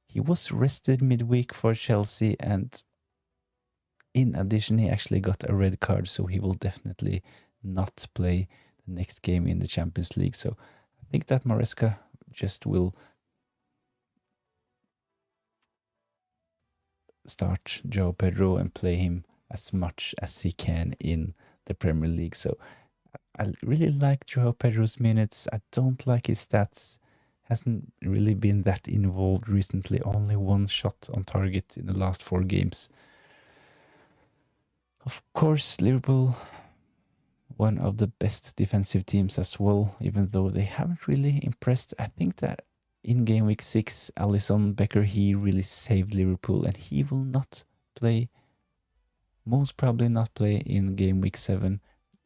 He was rested midweek for Chelsea, and in addition, he actually got a red card, so he will definitely not play the next game in the Champions League. So I think that Maresca just will start João Pedro and play him as much as he can in the Premier League. So I really like João Pedro's minutes. I don't like his stats. Hasn't really been that involved recently. Only one shot on target in the last 4 games. Of course, Liverpool, one of the best defensive teams as well, even though they haven't really impressed. I think that in game week 6, Alisson Becker, he really saved Liverpool, and he will not play, most probably not play in game week 7.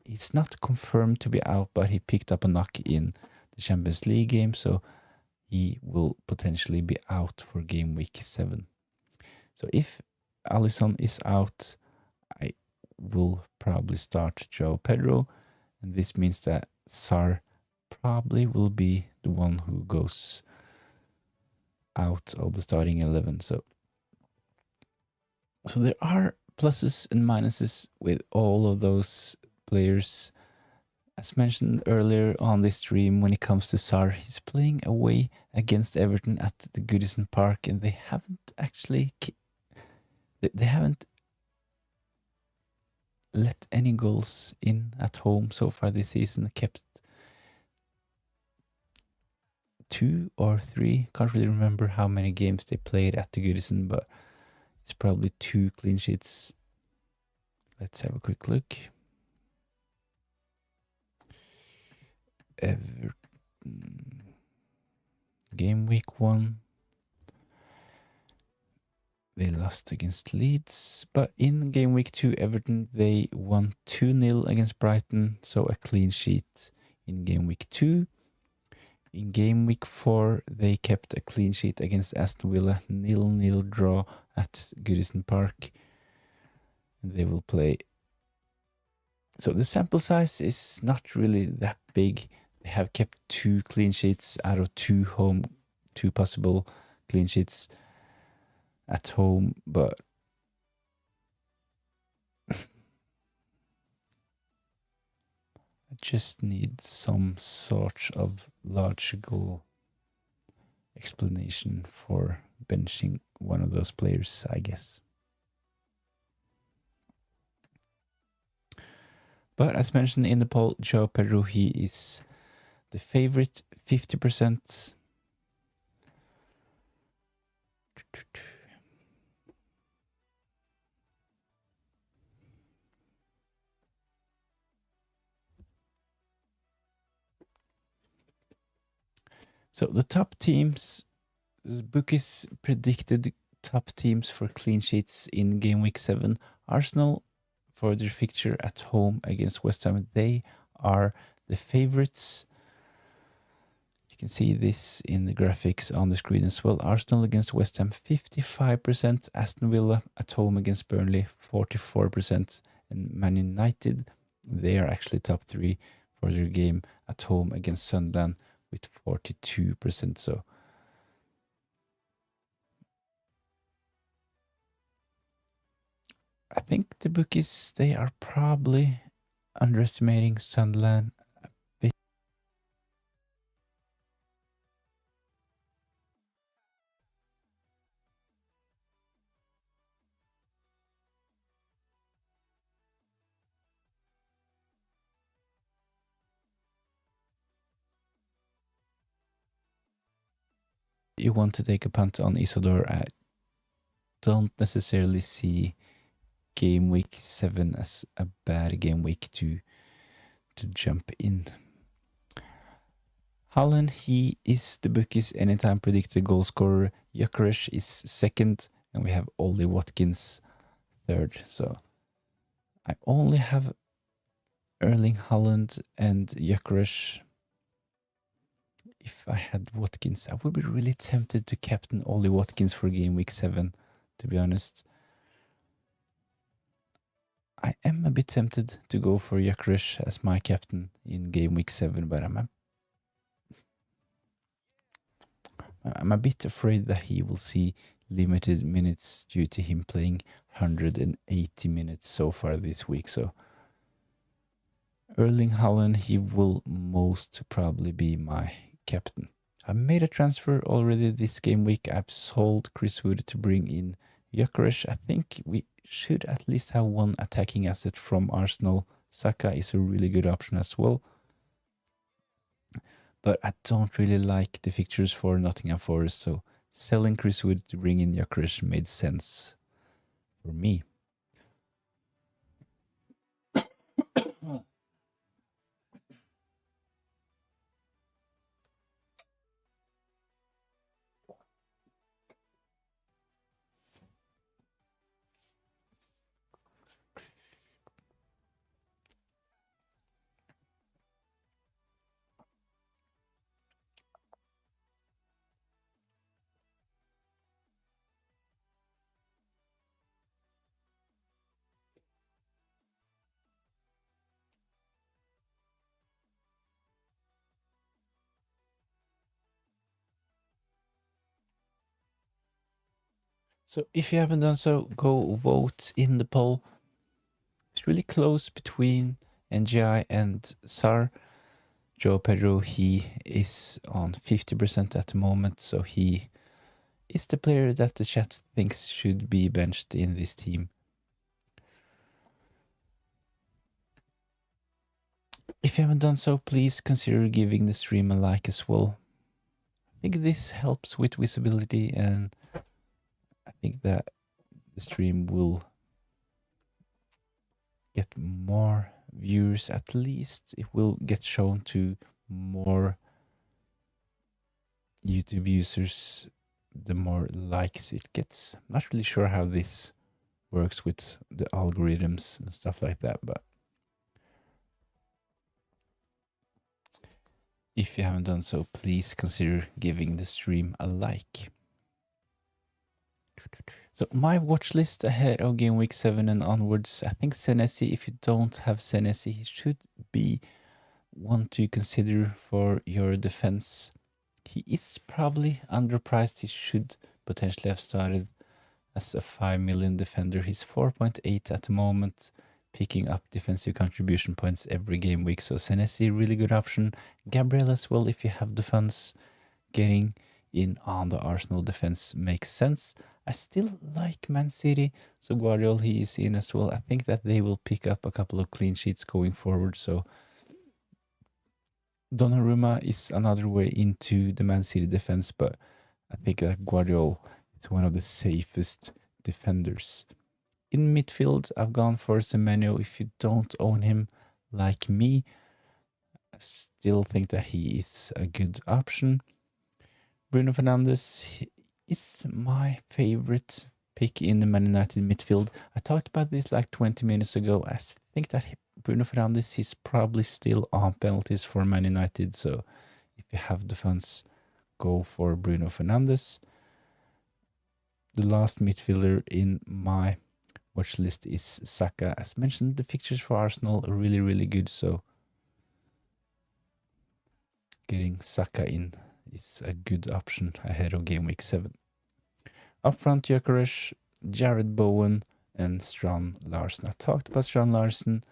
He's not confirmed to be out, but he picked up a knock in the Champions League game, so he will potentially be out for game week 7. So if Alisson is out, I will probably start João Pedro, and this means that Sar probably will be the one who goes out of the starting 11. So there are pluses and minuses with all of those players. As mentioned earlier on this stream, when it comes to Sar, he's playing away against Everton at the Goodison Park, and they haven't actually they haven't let any goals in at home so far this season. Kept 2 or 3, can't really remember how many games they played at the Goodison, but it's probably 2 clean sheets. Let's have a quick look. Everton, game week 1, they lost against Leeds, but in game week 2, Everton, they won 2-0 against Brighton, so a clean sheet in game week 2. In game week 4, they kept a clean sheet against Aston Villa, 0-0 draw at Goodison Park. And they will play. So the sample size is not really that big. They have kept 2 clean sheets out of 2 possible clean sheets at home, but I just need some sort of logical explanation for benching one of those players, I guess. But as mentioned in the poll, João Pedro, he is the favorite, 50%. So the top teams, the bookies predicted top teams for clean sheets in game week 7. Arsenal, for their fixture at home against West Ham, they are the favorites. You can see this in the graphics on the screen as well. Arsenal against West Ham, 55%. Aston Villa at home against Burnley, 44%. And Man United, they are actually top 3 for their game at home against Sunderland with 42%. So I think the bookies, they are probably underestimating Sunderland a bit. You want to take a punt on Isidore, I don't necessarily see game week 7 as a bad game week to jump in. Haaland, he is the bookies anytime predicted goal scorer. Gyökeres is second, and we have Ollie Watkins third. So I only have Erling Haaland and Gyökeres. If I had Watkins, I would be really tempted to captain Ollie Watkins for game week 7, to be honest. I am a bit tempted to go for Gyökeres as my captain in game week 7, but I'm a bit afraid that he will see limited minutes due to him playing 180 minutes so far this week. So Erling Haaland, he will most probably be my captain. I made a transfer already this game week. I've sold Chris Wood to bring in Gyökeres, I think we should at least have one attacking asset from Arsenal. Saka is a really good option as well. But I don't really like the fixtures for Nottingham Forest, so selling Chris Wood to bring in Gyökeres made sense for me. So if you haven't done so, go vote in the poll. It's really close between NGI and SAR. Joe Pedro, he is on 50% at the moment, so he is the player that the chat thinks should be benched in this team. If you haven't done so, please consider giving the stream a like as well. I think this helps with visibility, and I think that the stream will get more viewers. At least it will get shown to more YouTube users the more likes it gets. I'm not really sure how this works with the algorithms and stuff like that, but if you haven't done so, please consider giving the stream a like. So my watch list ahead of game week 7 and onwards, I think Senesi, if you don't have Senesi, he should be one to consider for your defense. He is probably underpriced. He should potentially have started as a 5 million defender. He's 4.8 at the moment, picking up defensive contribution points every game week. So Senesi, really good option. Gabriel as well, if you have the funds. Getting in on the Arsenal defense makes sense. I still like Man City, so Guardiola, he is in as well. I think that they will pick up a couple of clean sheets going forward, so Donnarumma is another way into the Man City defense, but I think that Guardiola is one of the safest defenders. In midfield, I've gone for Semenyo. If you don't own him like me, I still think that he is a good option. Bruno Fernandes is my favorite pick in the Man United midfield. I talked about this like 20 minutes ago. I think that Bruno Fernandes is probably still on penalties for Man United. So if you have the funds, go for Bruno Fernandes. The last midfielder in my watch list is Saka. As mentioned, the fixtures for Arsenal are really, really good. So getting Saka in is a good option ahead of game week 7. Up front, Gyökeres, Jared Bowen, and Strand Larsen. I talked about Strand Larsen.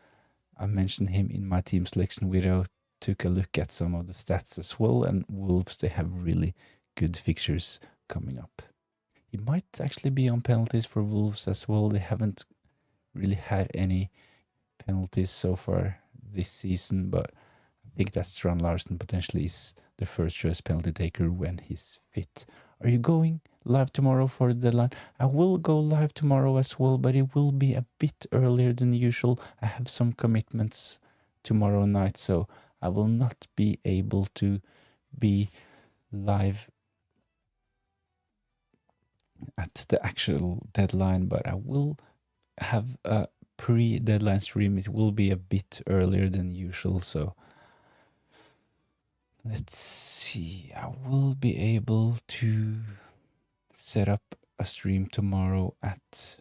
I mentioned him in my team selection video. Took a look at some of the stats as well, and Wolves, they have really good fixtures coming up. He might actually be on penalties for Wolves as well. They haven't really had any penalties so far this season, but I think that Strand Larsen potentially is the first choice penalty taker when he's fit. Are you going live tomorrow for the deadline? I will go live tomorrow as well, but it will be a bit earlier than usual. I have some commitments tomorrow night, so I will not be able to be live at the actual deadline, but I will have a pre-deadline stream. It will be a bit earlier than usual, so let's see. I will be able to set up a stream tomorrow at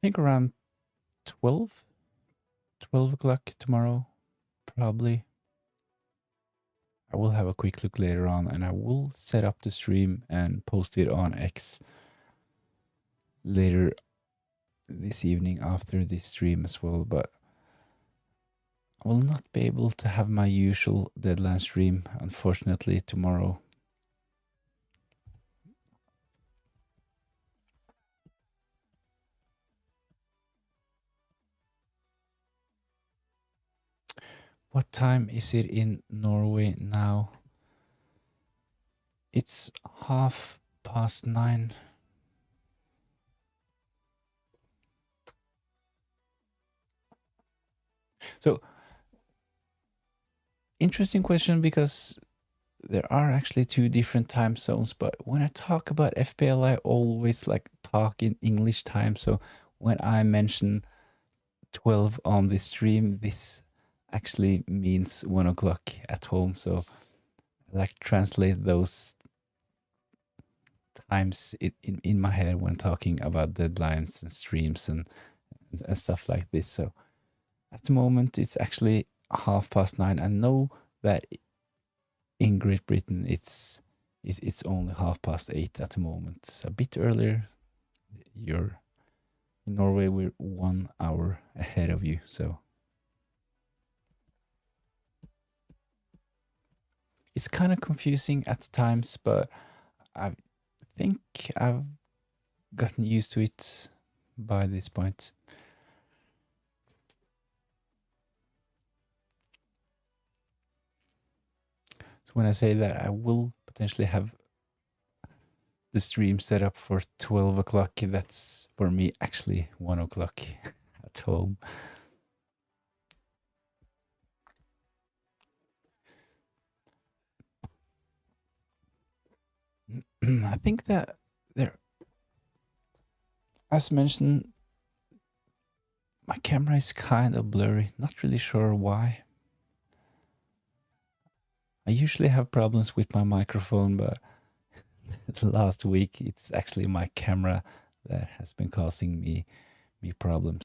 think around 12 o'clock tomorrow, probably. I will have a quick look later on, and I will set up the stream and post it on X later this evening after this stream as well. But I will not be able to have my usual deadline stream, unfortunately, tomorrow. What time is it in Norway now? It's 9:30. So, interesting question, because there are actually two different time zones, but when I talk about FPL, I always like talk in English time. So when I mention 12 on the stream, this actually means 1 o'clock at home. So I like translate those times in my head when talking about deadlines and streams and stuff like this. So at the moment, it's actually 9:30. I know that in Great Britain, it's only 8:30 at the moment. A bit earlier. You're in Norway. We're 1 hour ahead of you, so it's kind of confusing at times. But I think I've gotten used to it by this point. So when I say that I will potentially have the stream set up for 12 o'clock, that's for me actually 1 o'clock at home. I think that there, as mentioned, my camera is kind of blurry. Not really sure why. I usually have problems with my microphone, but last week it's actually my camera that has been causing me problems.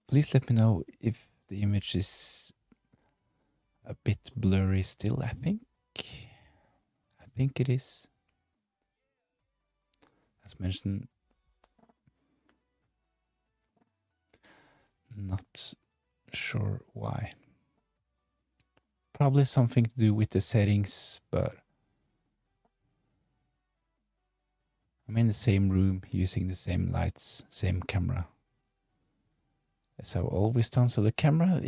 Please let me know if the image is a bit blurry still. I think it is. As mentioned, not sure why. Probably something to do with the settings, but I'm in the same room using the same lights, same camera, as I've always done. So the camera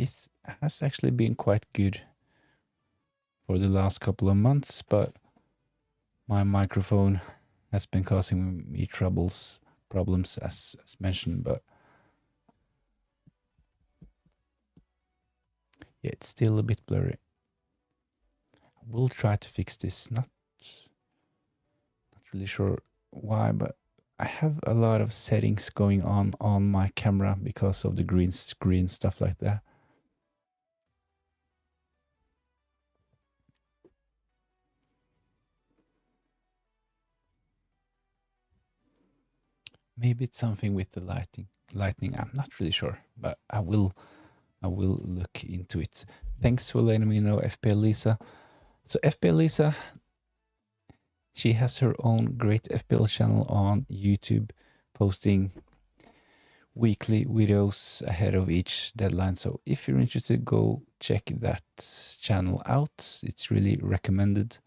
has actually been quite good for the last couple of months, but my microphone has been causing me problems as mentioned. But yeah, it's still a bit blurry. I will try to fix this. Not really sure why, but I have a lot of settings going on my camera because of the green screen, stuff like that. Maybe it's something with the lighting. I'm not really sure, but I will look into it. Thanks for letting me know, FPL Lisa. So FPL Lisa, she has her own great FPL channel on YouTube, posting weekly videos ahead of each deadline. So if you're interested, go check that channel out. It's really recommended.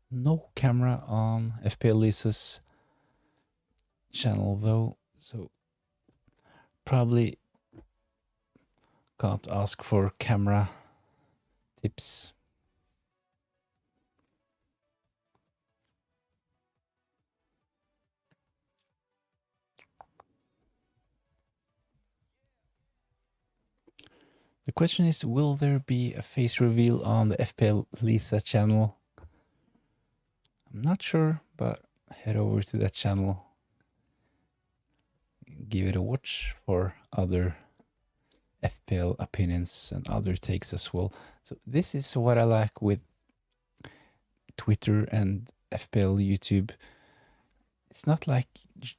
No camera on FPL Lisa's channel though, so probably can't ask for camera tips. The question is, will there be a face reveal on the FPL Lisa channel? I'm not sure, but head over to that channel. Give it a watch for other FPL opinions and other takes as well. So this is what I like with Twitter and FPL YouTube. It's not like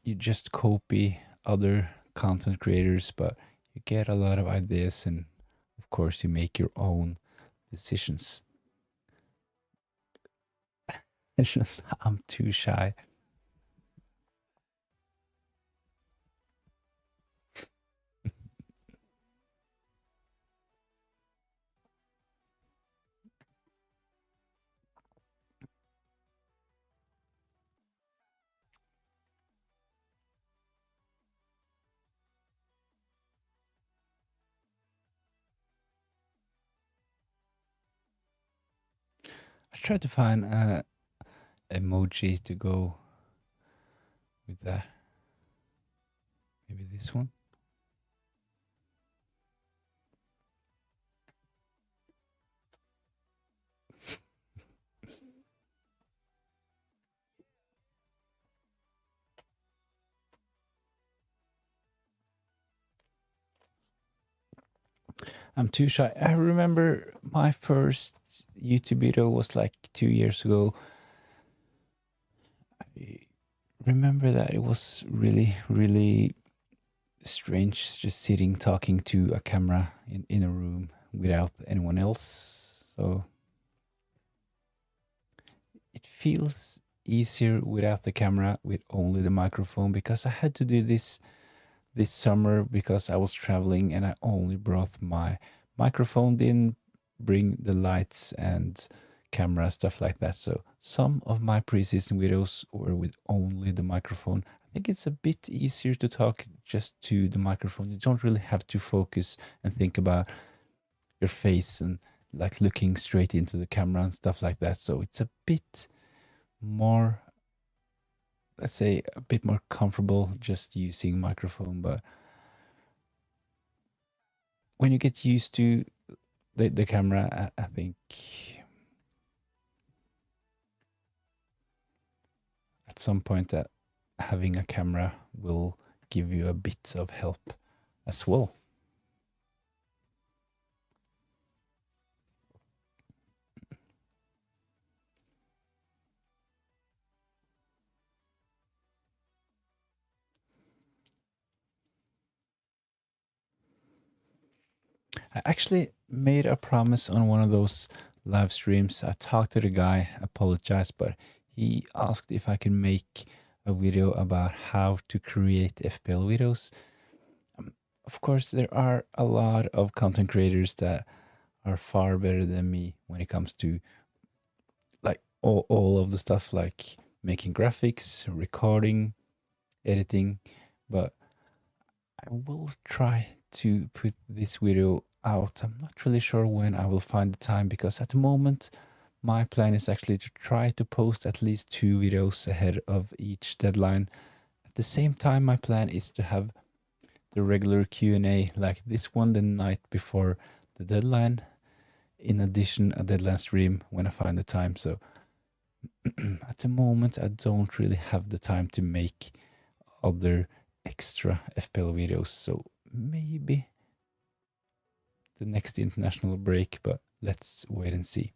you just copy other content creators, but you get a lot of ideas and of course you make your own decisions. I'm too shy. I tried to find a emoji to go with that. Maybe this one. I'm too shy. I remember my first YouTube video was like 2 years ago. I remember that it was really, really strange just sitting talking to a camera in a room without anyone else. So it feels easier without the camera with only the microphone, because I had to do this summer because I was traveling and I only brought my microphone, didn't bring the lights and camera, stuff like that. So some of my preseason videos were with only the microphone. I think it's a bit easier to talk just to the microphone. You don't really have to focus and think about your face and like looking straight into the camera and stuff like that. So it's a bit more, let's say, a bit more comfortable just using microphone. But when you get used to the camera, I think at some point that having a camera will give you a bit of help as well. I actually made a promise on one of those live streams. I talked to the guy, apologized, but he asked if I can make a video about how to create FPL videos. Of course, there are a lot of content creators that are far better than me when it comes to like all of the stuff like making graphics, recording, editing, but I will try to put this video out. I'm not really sure when I will find the time, because at the moment my plan is actually to try to post at least 2 videos ahead of each deadline. At the same time, my plan is to have the regular Q&A like this one the night before the deadline. In addition, a deadline stream when I find the time. So at the moment, I don't really have the time to make other extra FPL videos. So maybe the next international break, but let's wait and see.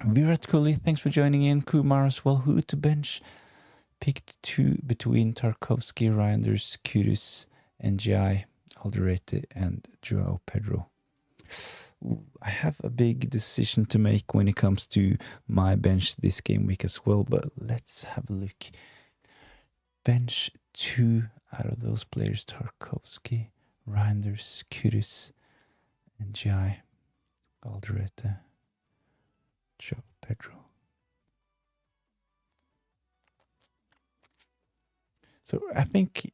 Virat Kohli, thanks for joining in. Kumar as well. Who to bench? Picked 2 between Tarkovsky, Reinders, Kudus, NGI, Alderete, and Joao Pedro. I have a big decision to make when it comes to my bench this game week as well, but let's have a look. Bench 2 out of those players: Tarkovsky, Reinders, Kudus, NGI, Alderete, Joao Pedro. So I think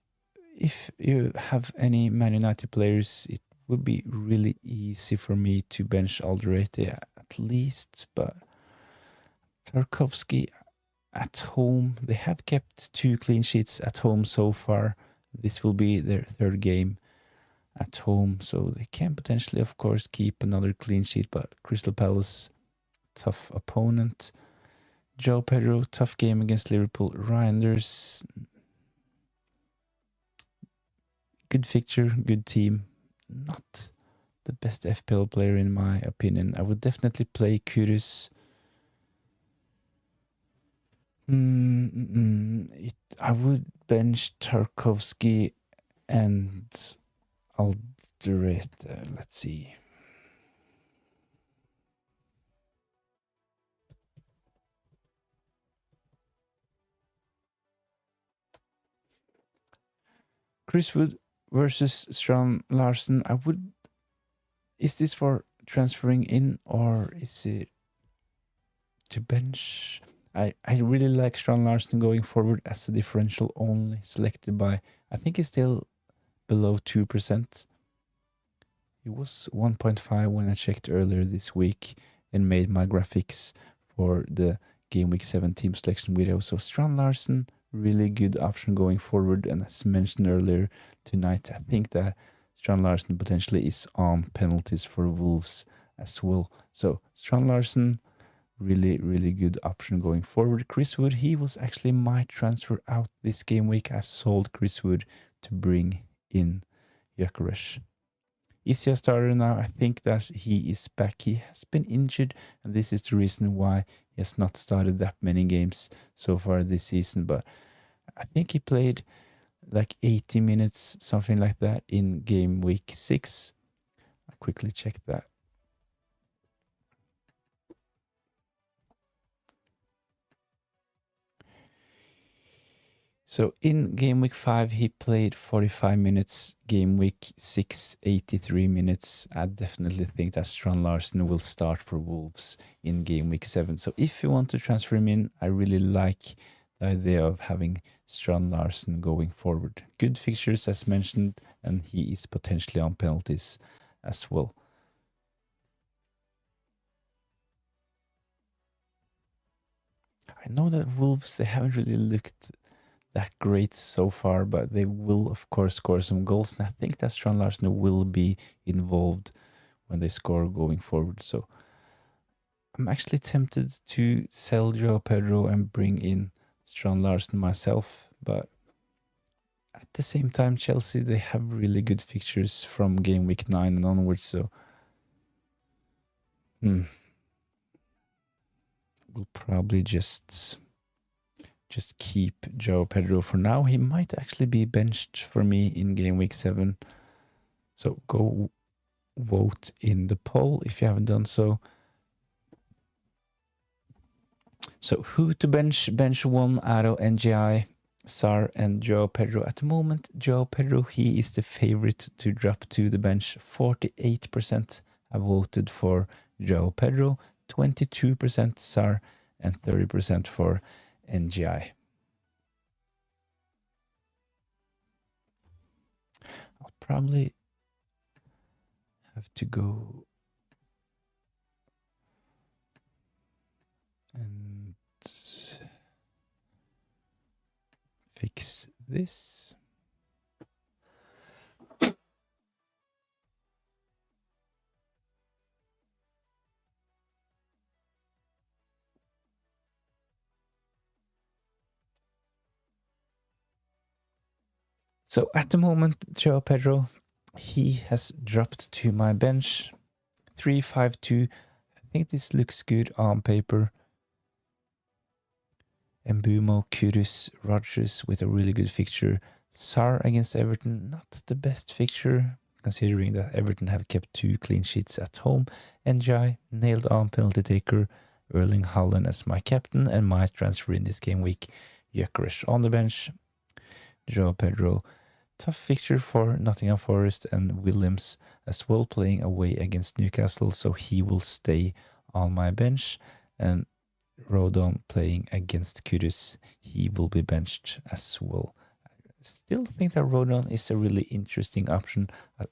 if you have any Man United players, it would be really easy for me to bench Alderete at least, but Tarkovsky at home, they have kept 2 clean sheets at home so far. This will be their 3rd game. at home, so they can potentially, of course, keep another clean sheet. But Crystal Palace, tough opponent. Joe Pedro, tough game against Liverpool. Reinders, good fixture, good team. Not the best FPL player in my opinion. I would definitely play Kudus. I would bench Tarkovsky and Alderete. Let's see. Chris Wood versus Strand Larsen. I would. Is this for transferring in or is it to bench? I really like Strand Larsen going forward as a differential only, selected by, I think he's still below 2%. It was 1.5 when I checked earlier this week and made my graphics for the GW7 Team Selection video. So Strand Larsen, really good option going forward. And as mentioned earlier tonight, I think that Strand Larsen potentially is on penalties for Wolves as well. So Strand Larsen, really, really good option going forward. Chris Wood, he was actually my transfer out this game week. I sold Chris Wood to bring in Gyökeres. Is he a starter now? I think that he is back. He has been injured, and this is the reason why he has not started that many games so far this season. But I think he played like 80 minutes, something like that, in game week 6. I'll quickly check that. So in game week 5, he played 45 minutes. Game week 6, 83 minutes. I definitely think that Strand Larsen will start for Wolves in game week 7. So if you want to transfer him in, I really like the idea of having Strand Larsen going forward. Good fixtures as mentioned, and he is potentially on penalties as well. I know that Wolves, they haven't really looked that great so far, but they will, of course, score some goals. And I think that Strand Larsen will be involved when they score going forward. So I'm actually tempted to sell Joao Pedro and bring in Strand Larsen myself. But at the same time, Chelsea, they have really good fixtures from game week 9 and onwards. So we'll probably just keep Joao Pedro for now. He might actually be benched for me in game week 7. So go vote in the poll if you haven't done so. So who to bench? Bench 1 out of NGI, Sar and Joao Pedro. At the moment, Joao Pedro, he is the favorite to drop to the bench. 48% have voted for Joao Pedro, 22% Sar, and 30% for NGI. I'll probably have to go and fix this. So at the moment, Joao Pedro, he has dropped to my bench. 3-5-2. I think this looks good on paper. Mbumo, Kudus, Rodgers with a really good fixture. Sar against Everton, not the best fixture, considering that Everton have kept 2 clean sheets at home. NGI, nailed on penalty taker. Erling Haaland as my captain, and my transfer in this game week. Gyökeres on the bench. Joao Pedro, tough fixture for Nottingham Forest, and Williams as well, playing away against Newcastle, so he will stay on my bench. And Rodon playing against Kudus, he will be benched as well. I still think that Rodon is a really interesting option. I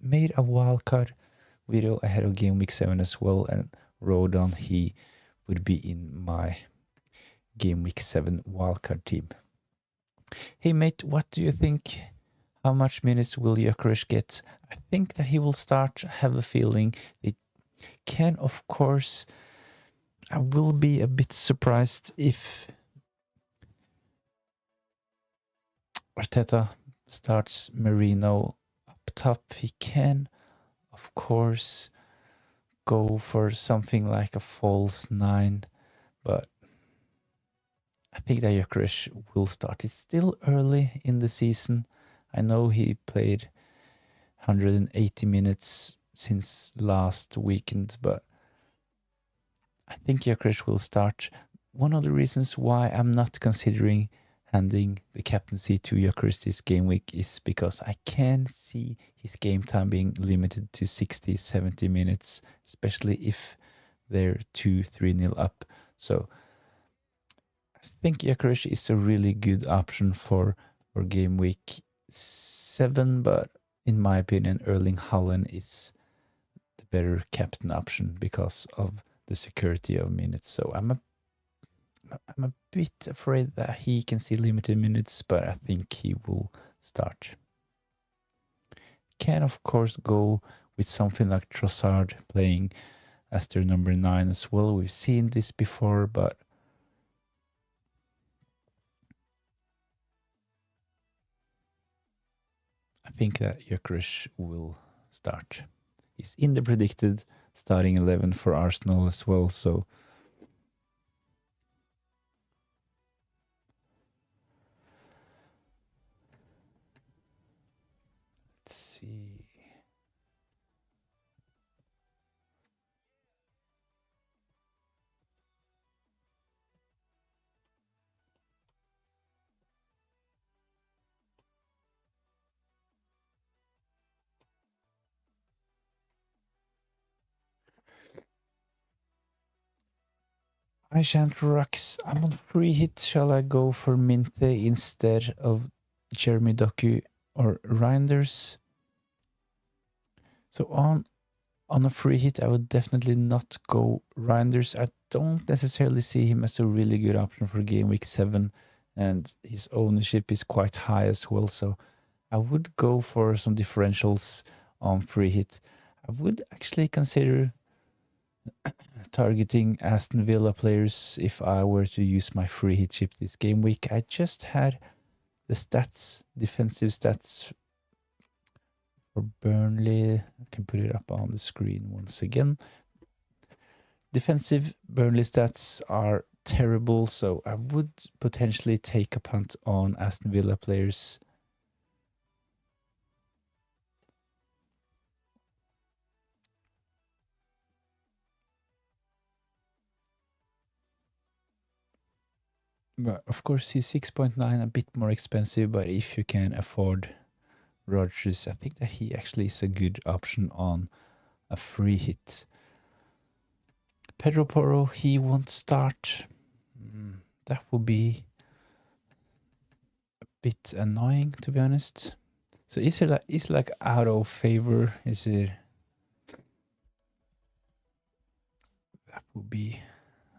made a wildcard video ahead of game week 7 as well, and Rodon, he would be in my game week 7 wildcard team. Hey mate, what do you think? How much minutes will Gyökeres get? I think that he will start. I have a feeling it can, of course. I will be a bit surprised if Arteta starts Merino up top. He can, of course, go for something like a false 9, but I think that Gyökeres will start. It's still early in the season. I know he played 180 minutes since last weekend, but I think Gyökeres will start. One of the reasons why I'm not considering handing the captaincy to Gyökeres this game week is because I can see his game time being limited to 60, 70 minutes, especially if they're 2-3-0 up. So I think Gyökeres is a really good option for game week 7, but in my opinion, Erling Haaland is the better captain option because of the security of minutes. So I'm a bit afraid that he can see limited minutes, but I think he will start. Can of course go with something like Trossard playing as their number 9 as well. We've seen this before, but I think that Gyökeres will start. He's in the predicted starting 11 for Arsenal as well, so let's see. I shan't Rux. I'm on free hit. Shall I go for Minte instead of Jeremy Doku or Reinders? So on a free hit, I would definitely not go Reinders. I don't necessarily see him as a really good option for game week 7, and his ownership is quite high as well. So I would go for some differentials on free hit. I would actually consider targeting Aston Villa players if I were to use my free hit chip this game week. I just had the stats, defensive stats for Burnley. I can put it up on the screen once again. Defensive Burnley stats are terrible, so I would potentially take a punt on Aston Villa players. But of course, he's 6.9, a bit more expensive, but if you can afford Rodgers, I think that he actually is a good option on a free hit. Pedro Porro, he won't start. That would be a bit annoying, to be honest. So is it like out of favor? Is it? That would be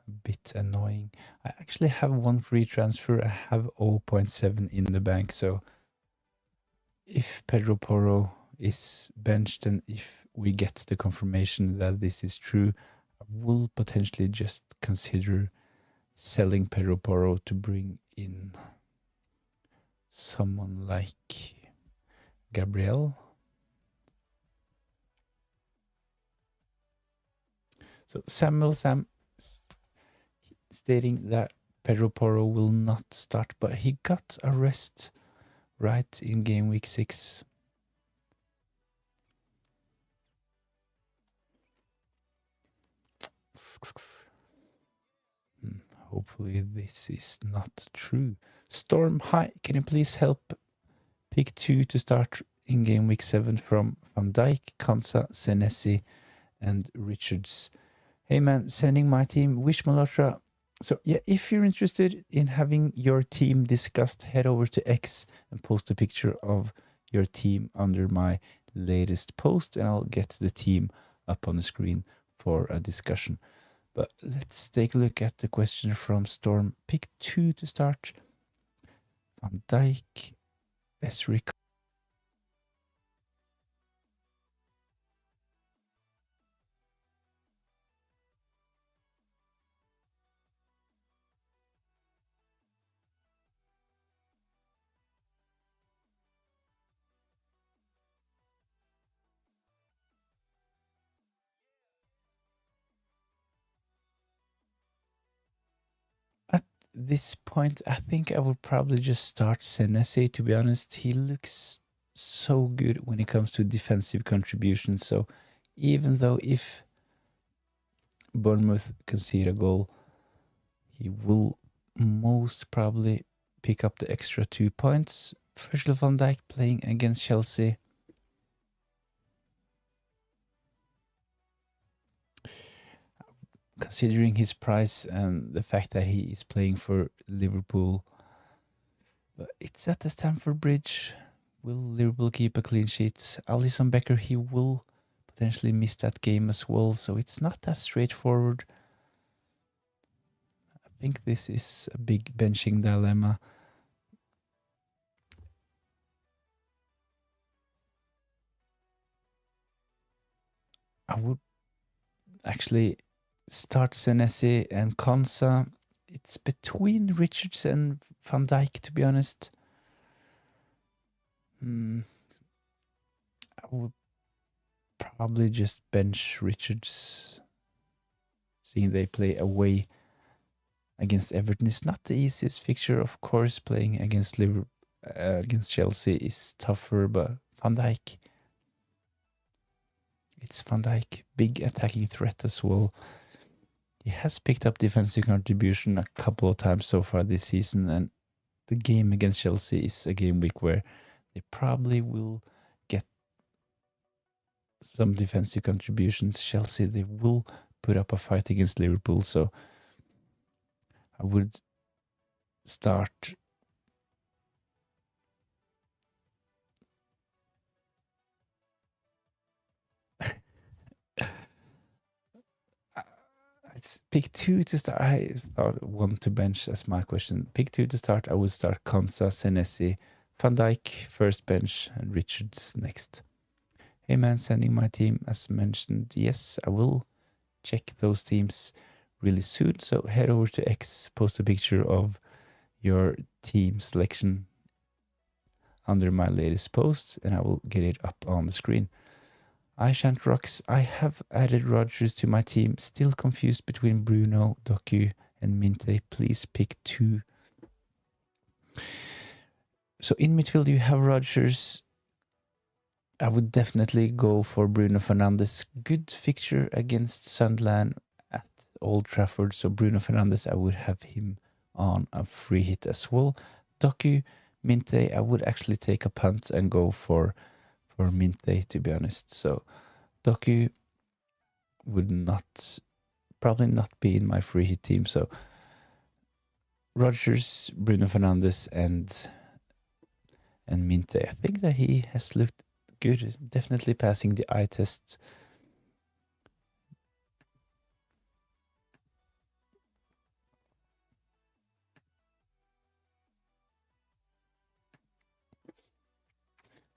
a bit annoying. I actually have one free transfer. I have 0.7 in the bank. So if Pedro Porro is benched and if we get the confirmation that this is true, I will potentially just consider selling Pedro Porro to bring in someone like Gabriel. So Samuel Sam stating that Pedro Porro will not start, but he got a rest right in game week 6. Hopefully this is not true. Storm, hi, can you please help pick 2 to start in game week 7 from Van Dijk, Kansa, Senesi, and Richards? Hey man, sending my team, Wish Malhotra. So yeah, if you're interested in having your team discussed, head over to X and post a picture of your team under my latest post, and I'll get the team up on the screen for a discussion. But let's take a look at the question from Storm. Pick 2 to start. Van Dijk, Esric. this point, I think I would probably just start Senesi, to be honest. He looks so good when it comes to defensive contributions. So even though if Bournemouth concede a goal, he will most probably pick up the extra 2 points. Virgil van Dijk playing against Chelsea. Considering his price and the fact that he is playing for Liverpool, but it's at the Stamford Bridge. Will Liverpool keep a clean sheet? Alisson Becker, he will potentially miss that game as well, so it's not that straightforward. I think this is a big benching dilemma. I would actually start Senesi and Konsa. It's between Richards and Van Dijk, to be honest. I would probably just bench Richards, seeing they play away against Everton. It's not the easiest fixture, of course. Playing against against Chelsea is tougher, but Van Dijk. It's Van Dijk, big attacking threat as well. He has picked up defensive contribution a couple of times so far this season, and the game against Chelsea is a game week where they probably will get some defensive contributions. Chelsea, they will put up a fight against Liverpool, so I would start it's pick 2 to start. I thought 1 to bench as my question. Pick 2 to start. I would start Konsa, Senesi, Van Dijk first bench, and Richards next. Hey man, sending my team as mentioned. Yes, I will check those teams really soon. So head over to X, post a picture of your team selection under my latest post, and I will get it up on the screen. I Shan't Rocks. I have added Rodgers to my team. Still confused between Bruno, Doku, and Minte. Please pick 2. So in midfield, you have Rodgers. I would definitely go for Bruno Fernandes. Good fixture against Sunderland at Old Trafford. So Bruno Fernandes, I would have him on a free hit as well. Doku, Minte, I would actually take a punt and go for Minte, to be honest. So Doku would probably not be in my free hit team. So Rodgers, Bruno Fernandes, and Minte. I think that he has looked good, definitely passing the eye test.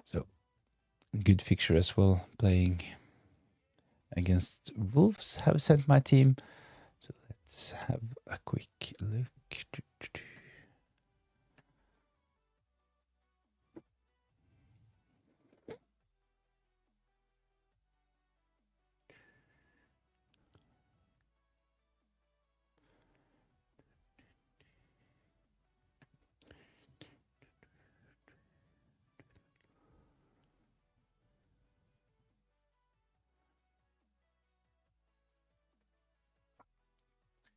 So good fixture as well, playing against Wolves. Have sent my team, so let's have a quick look.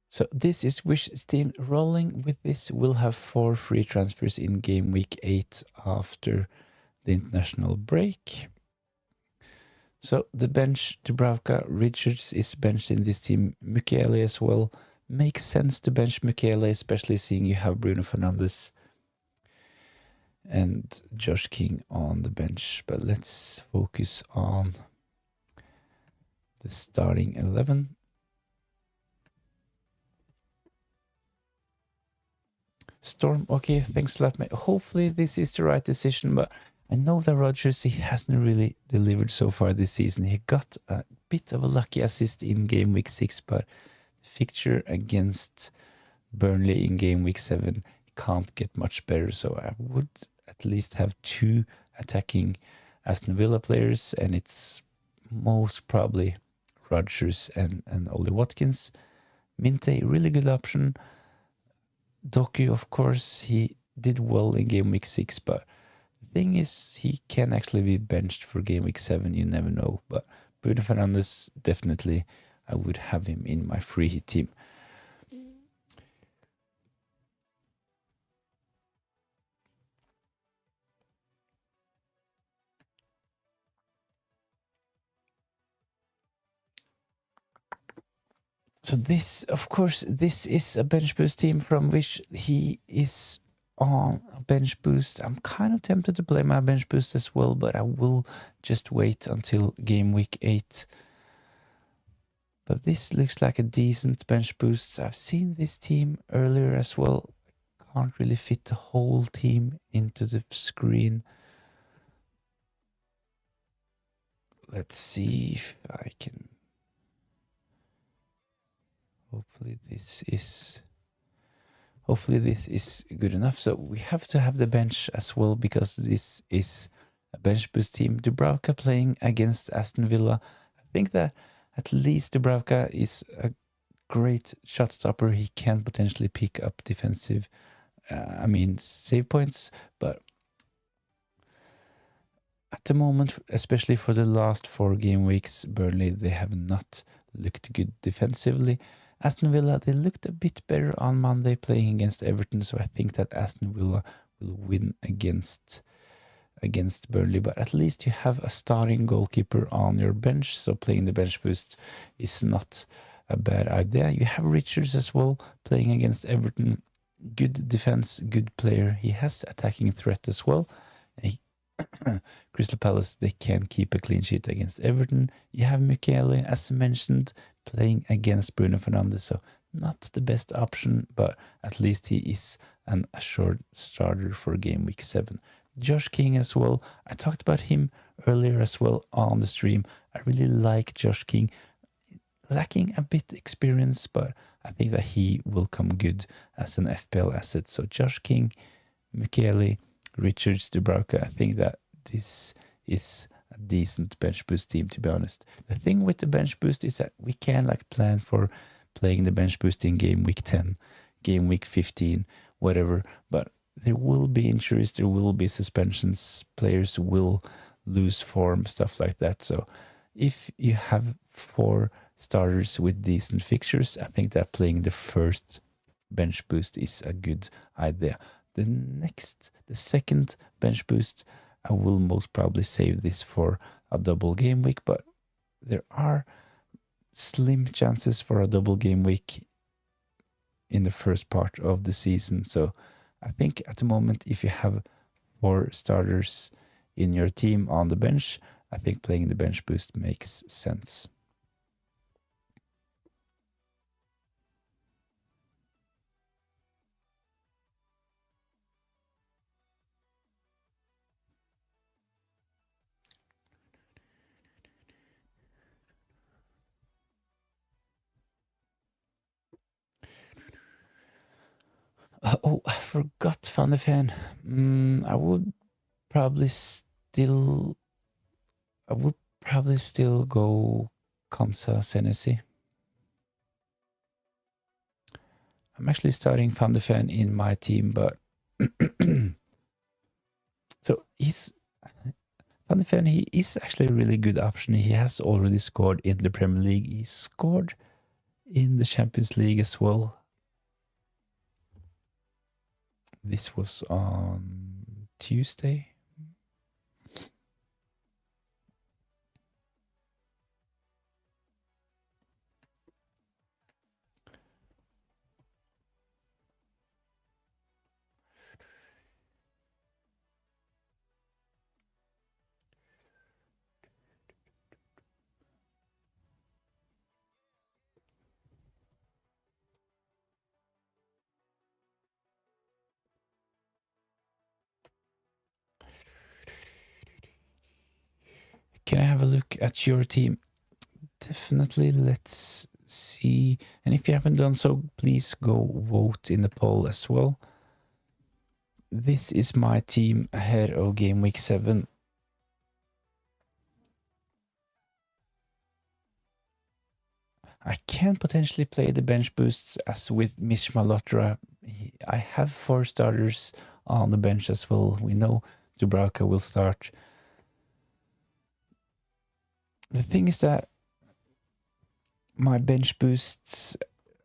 So this is Wish's team. Rolling with this, we'll have 4 free transfers in game week 8 after the international break. So the bench, Dubravka, Richards is benched in this team. Mukiele as well. Makes sense to bench Mukiele, especially seeing you have Bruno Fernandes and Josh King on the bench. But let's focus on the starting 11. Storm, okay, thanks a lot, mate. Hopefully this is the right decision, but I know that Rodgers, he hasn't really delivered so far this season. He got a bit of a lucky assist in game week 6, but the fixture against Burnley in game week 7 can't get much better. So I would at least have 2 attacking Aston Villa players, and it's most probably Rodgers and Ollie Watkins. Minte, really good option. Doku, of course, he did well in game week 6, but the thing is, he can actually be benched for game week 7. You never know. But Bruno Fernandes, definitely, I would have him in my free hit team. So this, of course, this is a bench boost team from which he is on a bench boost. I'm kind of tempted to play my bench boost as well, but I will just wait until game week 8. But this looks like a decent bench boost. I've seen this team earlier as well. Can't really fit the whole team into the screen. Let's see if I can. Hopefully this is good enough. So we have to have the bench as well because this is a bench boost team. Dubravka playing against Aston Villa. I think that at least Dubravka is a great shot stopper. He can potentially pick up defensive, save points. But at the moment, especially for the last 4 game weeks, Burnley, they have not looked good defensively. Aston Villa, they looked a bit better on Monday playing against Everton, so I think that Aston Villa will win against Burnley. But at least you have a starting goalkeeper on your bench, so playing the bench boost is not a bad idea. You have Richards as well playing against Everton. Good defense, good player. He has attacking threat as well. Crystal Palace, they can keep a clean sheet against Everton. You have Michele, as mentioned, playing against Bruno Fernandes, so not the best option, but at least he is an assured starter for game week 7. Josh King as well. I talked about him earlier as well on the stream. I really like Josh King. Lacking a bit experience, but I think that he will come good as an FPL asset. So Josh King, Michele, Richards, Dubravka, I think that this is a decent bench boost team, to be honest. The thing with the bench boost is that we can plan for playing the bench boost in game week 10, game week 15, whatever, but there will be injuries, there will be suspensions, players will lose form, stuff like that. So if you have 4 starters with decent fixtures, I think that playing the first bench boost is a good idea. The second bench boost, I will most probably save this for a double game week, but there are slim chances for a double game week in the first part of the season. So I think at the moment, if you have 4 starters in your team on the bench, I think playing the bench boost makes sense. I forgot Van de Ven. I would probably still go Konsa Senesi. I'm actually starting Van de Ven in my team, but so Van de Ven, he is actually a really good option. He has already scored in the Premier League. He scored in the Champions League as well. This was on Tuesday. Can I have a look at your team? Definitely. Let's see. And if you haven't done so, please go vote in the poll as well. This is my team ahead of game week 7. I can potentially play the bench boosts as with Mish Malhotra. I have 4 starters on the bench as well. We know Dubravka will start. The thing is that my bench boosts,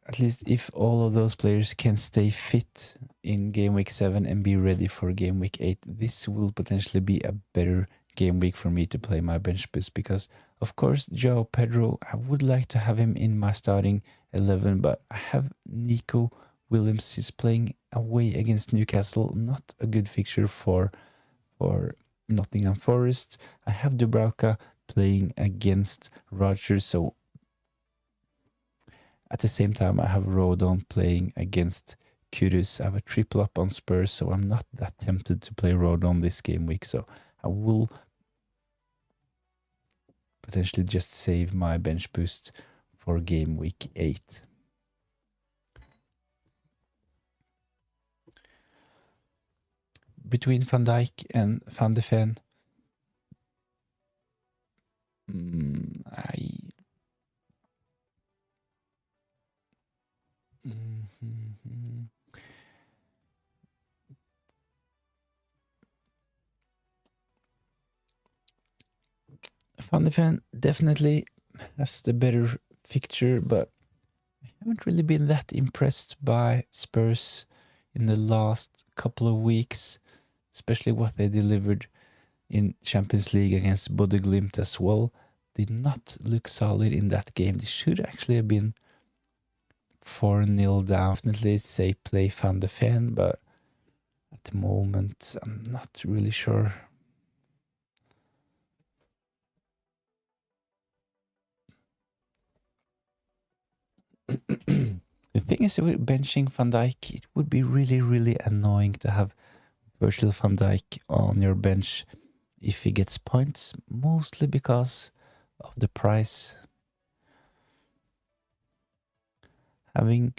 at least if all of those players can stay fit in game week 7 and be ready for game week 8, this will potentially be a better game week for me to play my bench boost, because of course Joao Pedro, I would like to have him in my starting 11, but I have Nico Williams is playing away against Newcastle, not a good fixture for Nottingham Forest. I have Dubravka playing against Rodgers, so at the same time I have Rodon playing against Kudus. I have a triple up on Spurs, so I'm not that tempted to play Rodon this game week, so I will potentially just save my bench boost for game week 8. Between Van Dijk and Van de Ven, Van de Ven definitely has the better fixture, but I haven't really been that impressed by Spurs in the last couple of weeks, especially what they delivered in Champions League against Bodø Glimt as well. Did not look solid in that game. They should actually have been 4-0 down. Definitely say play Van de Ven, but at the moment I'm not really sure. The thing is, with benching Van Dijk, it would be really, really annoying to have Virgil van Dijk on your bench if he gets points, mostly because of the price. Having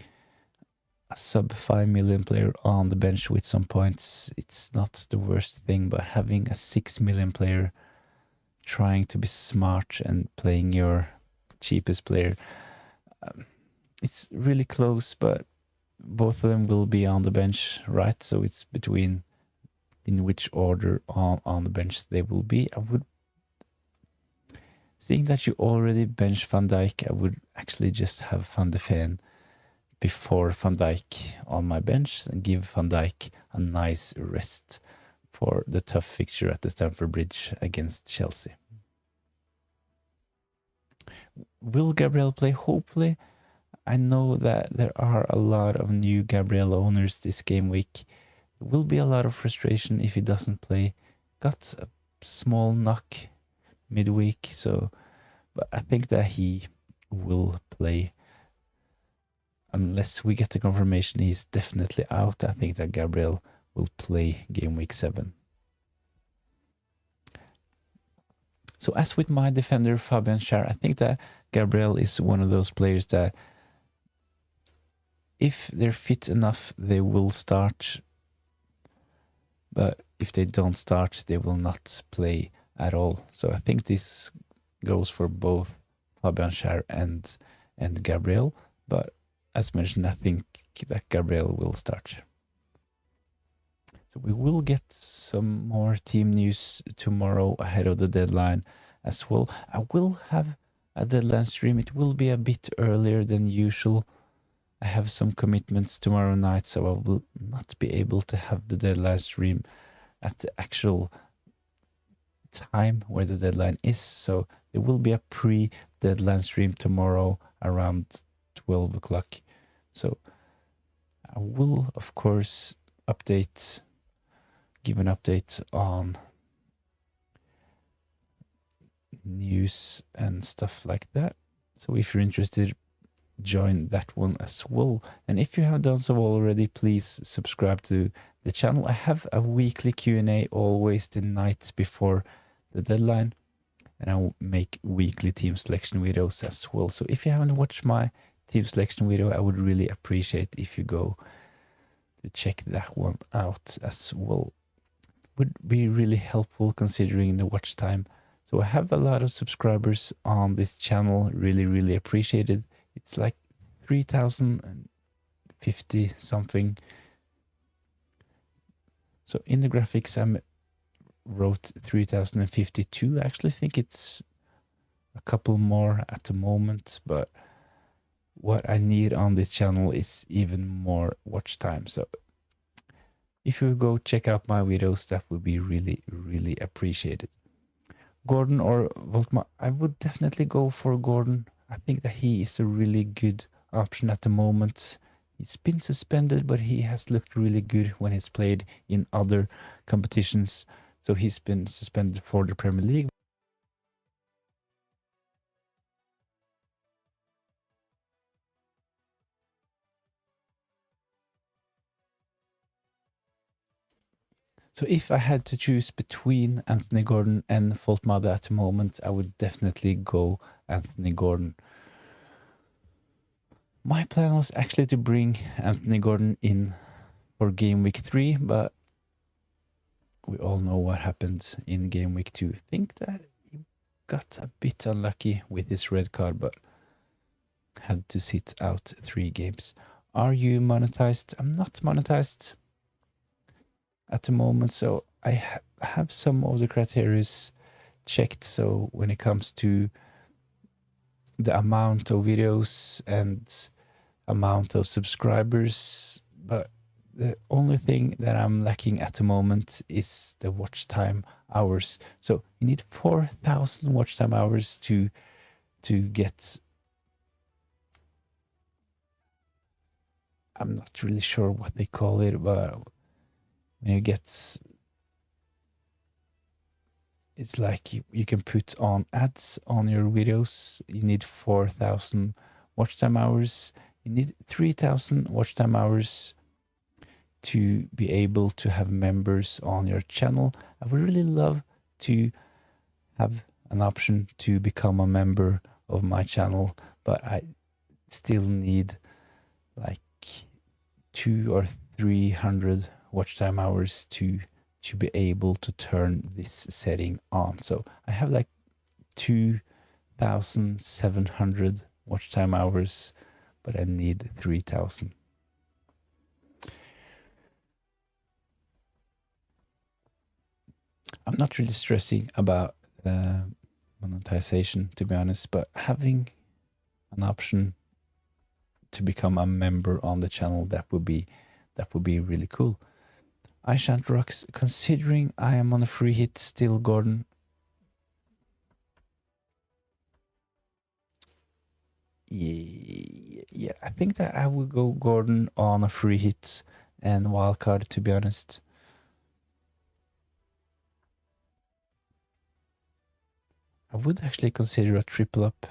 a sub 5 million player on the bench with some points, it's not the worst thing, but having a 6 million player trying to be smart and playing your cheapest player, it's really close, but both of them will be on the bench, right? So it's between in which order on the bench they will be. I would, seeing that you already bench Van Dijk, I would actually just have Van de Ven before Van Dijk on my bench and give Van Dijk a nice rest for the tough fixture at the Stamford Bridge against Chelsea. Will Gabriel play? Hopefully. I know that there are a lot of new Gabriel owners this game week. There will be a lot of frustration if he doesn't play. Got a small knock midweek, so but I think that he will play. Unless we get the confirmation he's definitely out, I think that Gabriel will play game week 7. So as with my defender Fabian Schär, I think that Gabriel is one of those players that if they're fit enough, they will start. But if they don't start, they will not play at all. So I think this goes for both Fabian Schär and Gabriel. But as mentioned, I think that Gabriel will start. So we will get some more team news tomorrow ahead of the deadline as well. I will have a deadline stream. It will be a bit earlier than usual. I have some commitments tomorrow night, so I will not be able to have the deadline stream at the actual time where the deadline is. So there will be a pre-deadline stream tomorrow around 12 o'clock. So I will, of course, give an update on news and stuff like that. So if you're interested, join that one as well. And if you have done so already, please subscribe to the channel. I have a weekly Q&A always the night before the deadline, and I'll make weekly team selection videos as well. So if you haven't watched my team selection video, I would really appreciate if you go to check that one out as well. Would be really helpful considering the watch time. So I have a lot of subscribers on this channel, really appreciate it. It's like 3050 something. So in the graphics, I wrote 3052. I actually think it's a couple more at the moment, but what I need on this channel is even more watch time. So if you go check out my videos, that would be really, really appreciated. Gordon or Voltma, I would definitely go for Gordon. I think that he is a really good option at the moment. He's been suspended, but he has looked really good when he's played in other competitions. So he's been suspended for the Premier League. So if I had to choose between Anthony Gordon and Voltmada at the moment, I would definitely go Anthony Gordon. My plan was actually to bring Anthony Gordon in for game week 3, but we all know what happened in game week 2. I think that he got a bit unlucky with his red card, but had to sit out 3 games. Are you monetized? I'm not monetized at the moment, so I have some of the criteria checked. So when it comes to the amount of videos and amount of subscribers, but the only thing that I'm lacking at the moment is the watch time hours. So you need 4,000 watch time hours to get. I'm not really sure what they call it, but when you get, it's like you can put on ads on your videos. You need 4,000 watch time hours. You need 3,000 watch time hours to be able to have members on your channel. I would really love to have an option to become a member of my channel, but I still need like 200 or 300 watch time hours to be able to turn this setting on. So I have like 2,700 watch time hours, but I need 3,000. I'm not really stressing about monetization, to be honest, but having an option to become a member on the channel, that would be really cool. I Shan't Rocks, considering I am on a free hit still, Gordon. Yeah, I think that I would go Gordon on a free hit and wildcard, to be honest. I would actually consider a triple up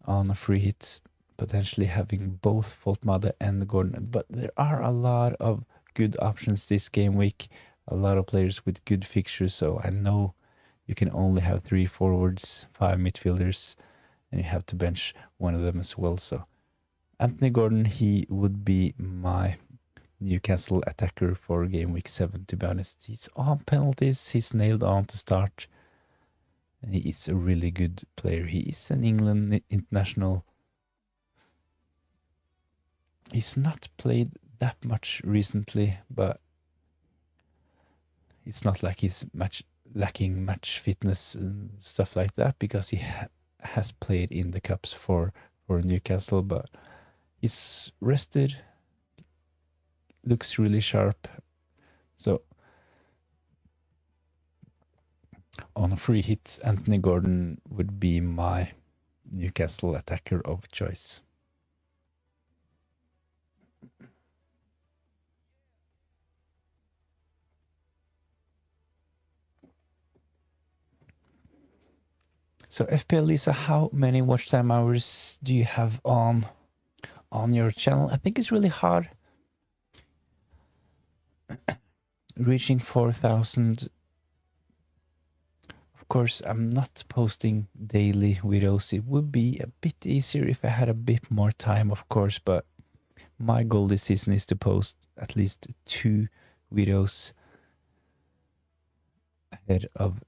on a free hit, potentially having both Voltmada and Gordon. But there are a lot of good options this game week, a lot of players with good fixtures. So I know you can only have 3 forwards, 5 midfielders, and you have to bench one of them as well. So Anthony Gordon, he would be my Newcastle attacker for game week 7, to be honest. He's on penalties, he's nailed on to start, and he is a really good player. He is an England international. He's not played that much recently, but it's not like he's lacking match fitness and stuff like that, because he has played in the cups for Newcastle, but he's rested, looks really sharp. So on a free hit, Anthony Gordon would be my Newcastle attacker of choice. So FPL Lisa, how many watch time hours do you have on your channel? I think it's really hard reaching 4,000. Of course, I'm not posting daily videos. It would be a bit easier if I had a bit more time, of course, but my goal this season is to post at least 2 videos ahead of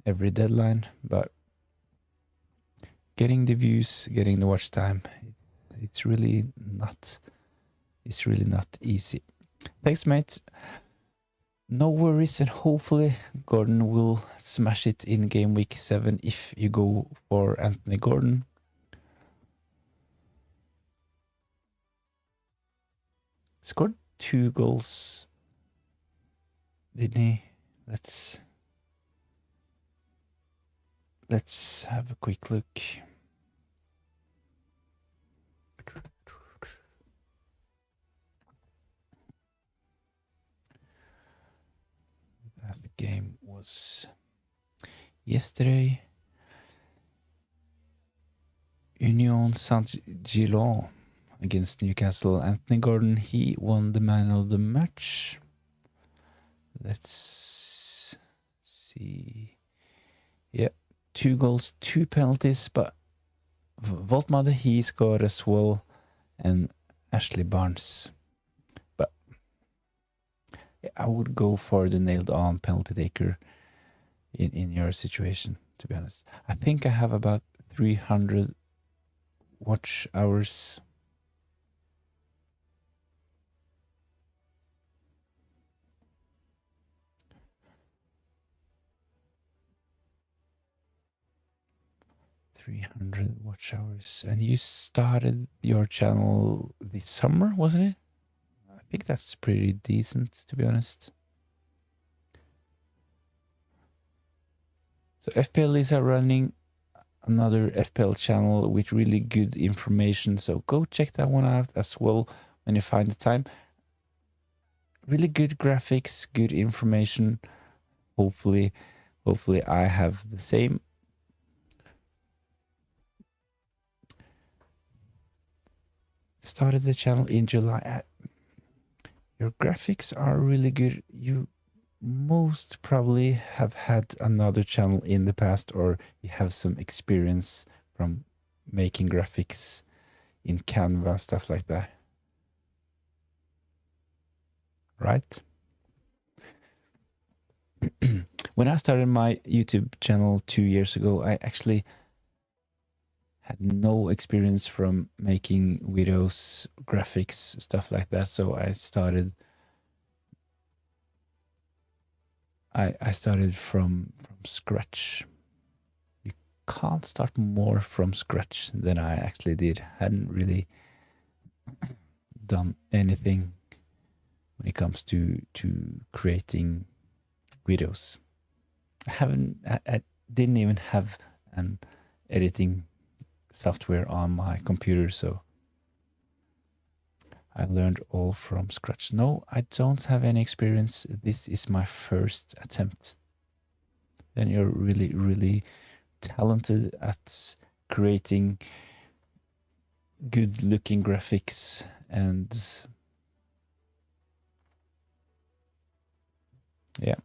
every deadline. But getting the views, getting the watch time, it's really not easy. Thanks, mate. No worries, and hopefully Gordon will smash it in game week 7 if you go for Anthony Gordon. Scored 2 goals, didn't he? Let's have a quick look. That game was yesterday. Union Saint-Gilloise against Newcastle. Anthony Gordon, he won the man of the match. Let's see. Yeah, 2 goals, 2 penalties, but Voltmade, he scored as well, and Ashley Barnes. But I would go for the nailed-on penalty taker in your situation, to be honest. I think I have about 300 watch hours. Watch hours. And you started your channel this summer, wasn't it? I think that's pretty decent, to be honest. So FPL is running another FPL channel with really good information, so go check that one out as well when you find the time. Really good graphics, good information. Hopefully I have the same. Started the channel in July. Your graphics are really good. You most probably have had another channel in the past, or you have some experience from making graphics in Canva, stuff like that, right? When I started my YouTube channel 2 years ago, I actually had no experience from making videos, graphics, stuff like that. So I started from scratch. You can't start more from scratch than I actually did. Hadn't really done anything when it comes to creating videos. I didn't even have an editing software on my computer, so I learned all from scratch. No, I don't have any experience. This is my first attempt. Then you're really, really talented at creating good looking graphics and yeah.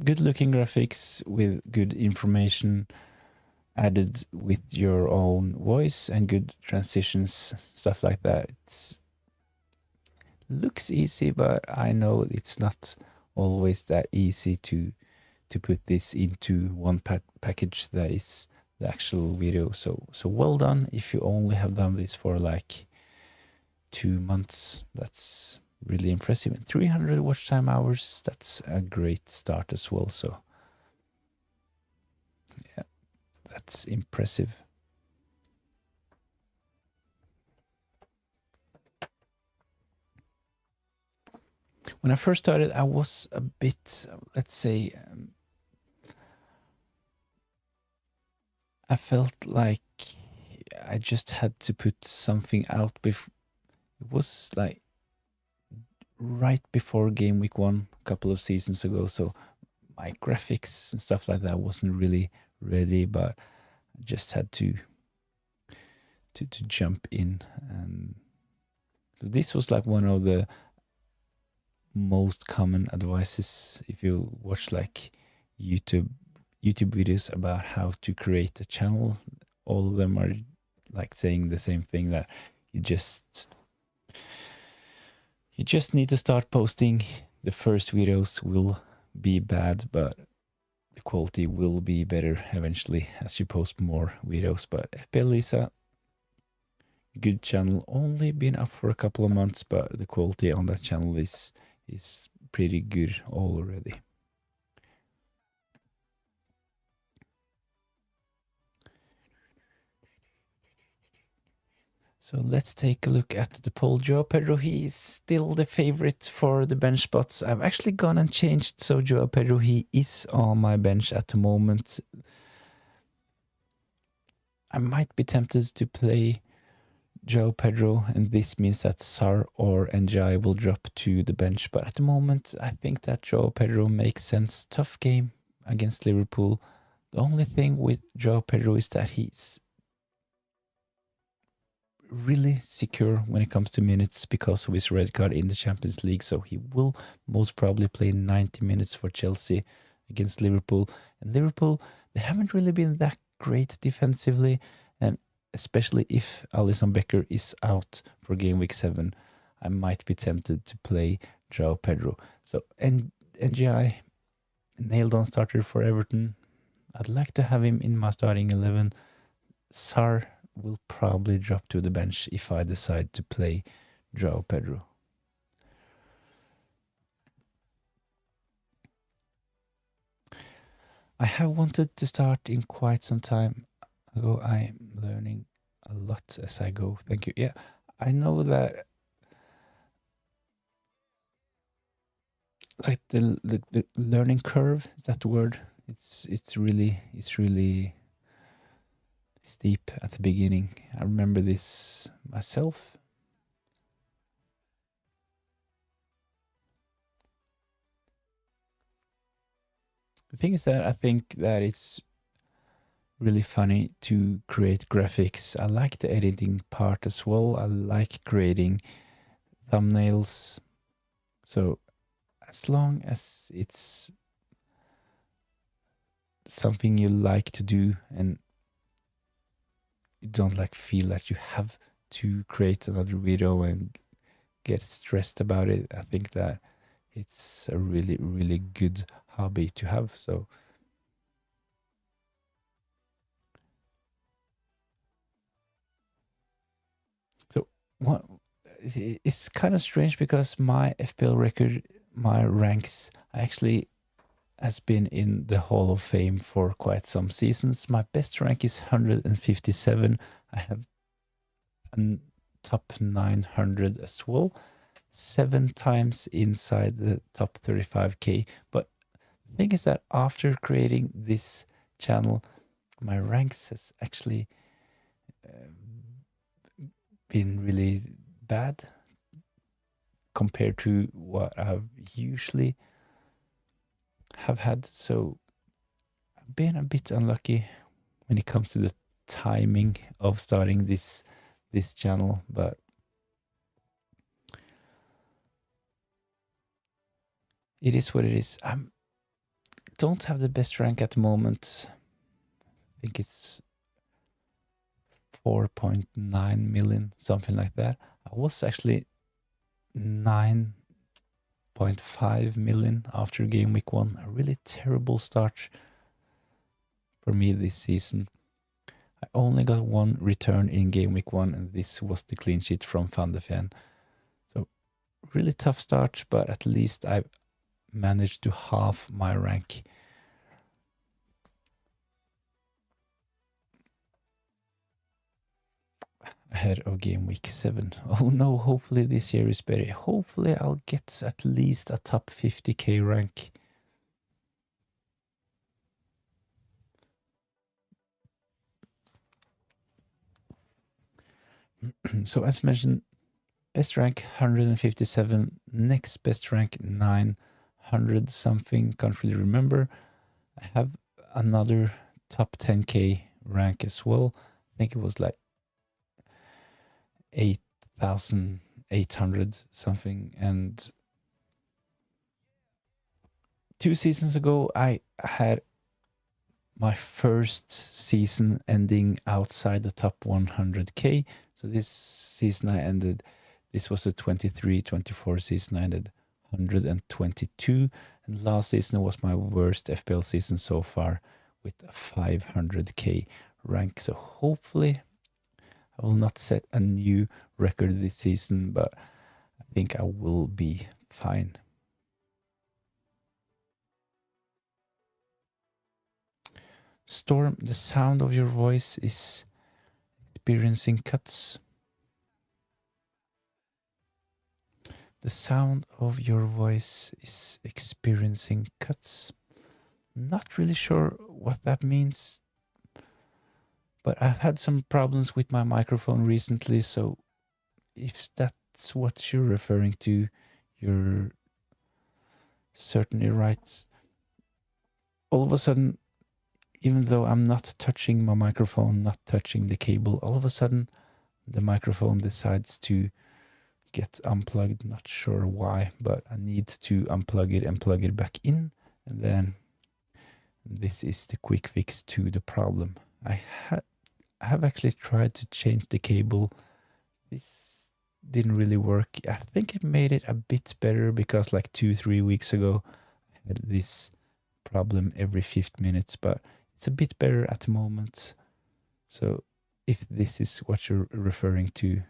Good looking graphics with good information added with your own voice and good transitions, stuff like that. It looks easy, but I know it's not always that easy to put this into one package that is the actual video. So well done if you only have done this for like 2 months. That's really impressive. And 300 watch time hours, that's a great start as well. So yeah, that's impressive. When I first started, I was a bit, let's say, I felt like I just had to put something out before. It was like right before game week 1 a couple of seasons ago, so my graphics and stuff like that wasn't really ready, but I just had to jump in. And this was like one of the most common advices if you watch like YouTube videos about how to create a channel. All of them are like saying the same thing, that you just, You just need to start posting. The first videos will be bad, but the quality will be better eventually as you post more videos. But FPL is a good channel, only been up for a couple of months, but the quality on that channel is pretty good already. So let's take a look at the poll. Joao Pedro, he is still the favorite for the bench spots. I've actually gone and changed, so Joao Pedro, he is on my bench at the moment. I might be tempted to play Joao Pedro, and this means that Sar or NGI will drop to the bench. But at the moment, I think that Joao Pedro makes sense. Tough game against Liverpool. The only thing with Joao Pedro is that he's really secure when it comes to minutes because of his red card in the Champions League. So he will most probably play 90 minutes for Chelsea against Liverpool. And Liverpool, they haven't really been that great defensively. And especially if Alisson Becker is out for game week 7, I might be tempted to play Joao Pedro. So NGI, nailed on starter for Everton. I'd like to have him in my starting 11. Sar will probably drop to the bench if I decide to play Joao Pedro. I have wanted to start in quite some time ago. I'm learning a lot as I go. Thank you. Yeah, I know that like the learning curve, is that the word? It's really steep at the beginning. I remember this myself. The thing is that I think that it's really funny to create graphics. I like the editing part as well. I like creating thumbnails. So as long as it's something you like to do and you don't like feel that you have to create another video and get stressed about it, I think that it's a really good hobby to have. So what, it's kind of strange because my FPL record, my ranks, actually has been in the Hall of Fame for quite some seasons. My best rank is 157. I have a top 900 as well, 7 times inside the top 35k. But the thing is that after creating this channel, my ranks has actually been really bad compared to what I've usually have had. So I've been a bit unlucky when it comes to the timing of starting this channel, but it is what it is. I don't have the best rank at the moment. I think it's 4.9 million, something like that. I was actually 9.5 million after game week 1. A really terrible start for me this season. I only got 1 return in game week 1, and this was the clean sheet from Van de Ven. So really tough start, but at least I've managed to halve my rank. Ahead of game week 7. Oh no, hopefully this year is better. Hopefully I'll get at least a top 50k rank. So as mentioned, best rank 157, next best rank 900 something, can't really remember. I have another top 10k rank as well. I think it was like 8,800 something. And 2 seasons ago, I had my first season ending outside the top 100k. So this season I ended This was a 23-24 season. I ended 122, and last season was my worst FPL season so far with a 500k rank. So hopefully I will not set a new record this season, but I think I will be fine. Storm, the sound of your voice is experiencing cuts. The sound of your voice is experiencing cuts. Not really sure what that means, but I've had some problems with my microphone recently, so if that's what you're referring to, you're certainly right. All of a sudden, even though I'm not touching my microphone, not touching the cable, all of a sudden the microphone decides to get unplugged. Not sure why, but I need to unplug it and plug it back in, and then this is the quick fix to the problem. I have actually tried to change the cable. This didn't really work. I think it made it a bit better because like 2-3 weeks ago I had this problem every 5 minutes, but it's a bit better at the moment. So if this is what you're referring to,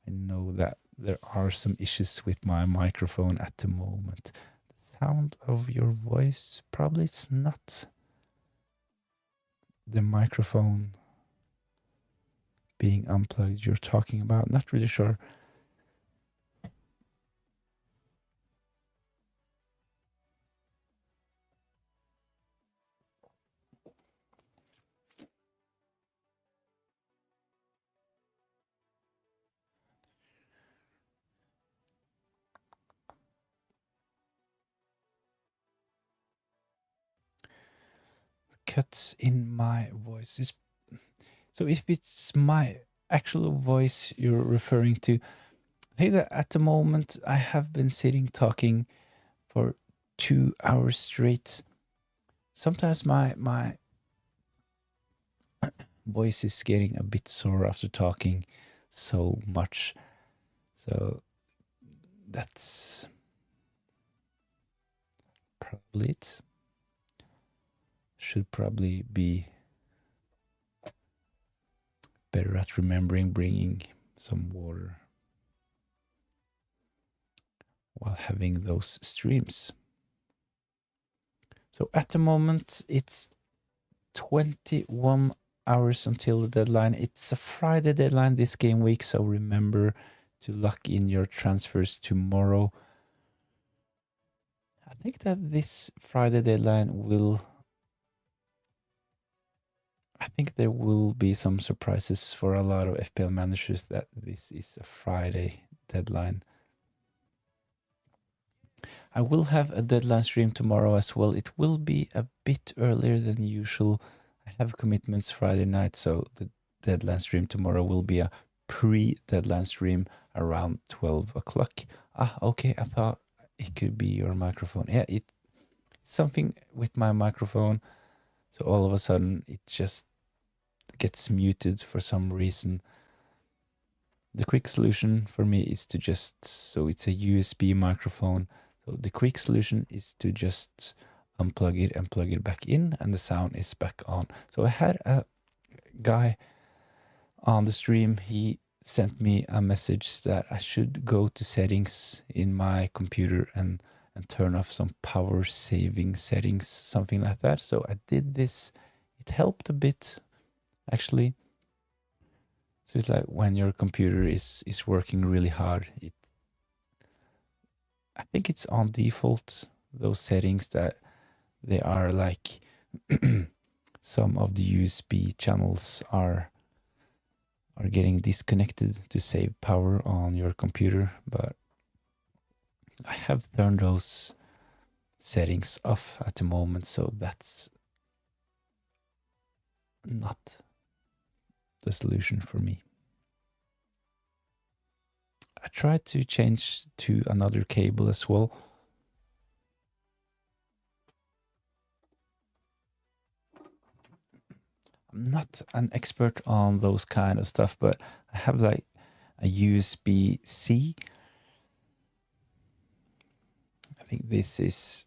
I know that there are some issues with my microphone at the moment. The sound of your voice, probably it's not the microphone being unplugged you're talking about. Not really sure. Cuts in my voice is, so if it's my actual voice you're referring to, I think that at the moment I have been sitting talking for 2 hours straight. Sometimes my voice is getting a bit sore after talking so much. So that's probably it. Should probably be better at remembering bringing some water while having those streams. So at the moment it's 21 hours until the deadline. It's a Friday deadline this game week, so remember to lock in your transfers tomorrow. I think that this Friday deadline will, I think there will be some surprises for a lot of FPL managers that this is a Friday deadline. I will have a deadline stream tomorrow as well. It will be a bit earlier than usual. I have commitments Friday night, so the deadline stream tomorrow will be a pre-deadline stream around 12 o'clock. Okay, I thought it could be your microphone. Yeah, it's something with my microphone. So all of a sudden it just gets muted for some reason. The quick solution for me is to just, so it's a USB microphone. So the quick solution is to just unplug it and plug it back in, and the sound is back on. So I had a guy on the stream, he sent me a message that I should go to settings in my computer and turn off some power saving settings, something like that. So I did this. It helped a bit, actually. So it's like when your computer is working really hard, I think it's on default, those settings that they are like some of the USB channels are getting disconnected to save power on your computer, but I have turned those settings off at the moment, so that's not the solution for me. I tried to change to another cable as well. I'm not an expert on those kind of stuff, but I have like a USB-C. I think this is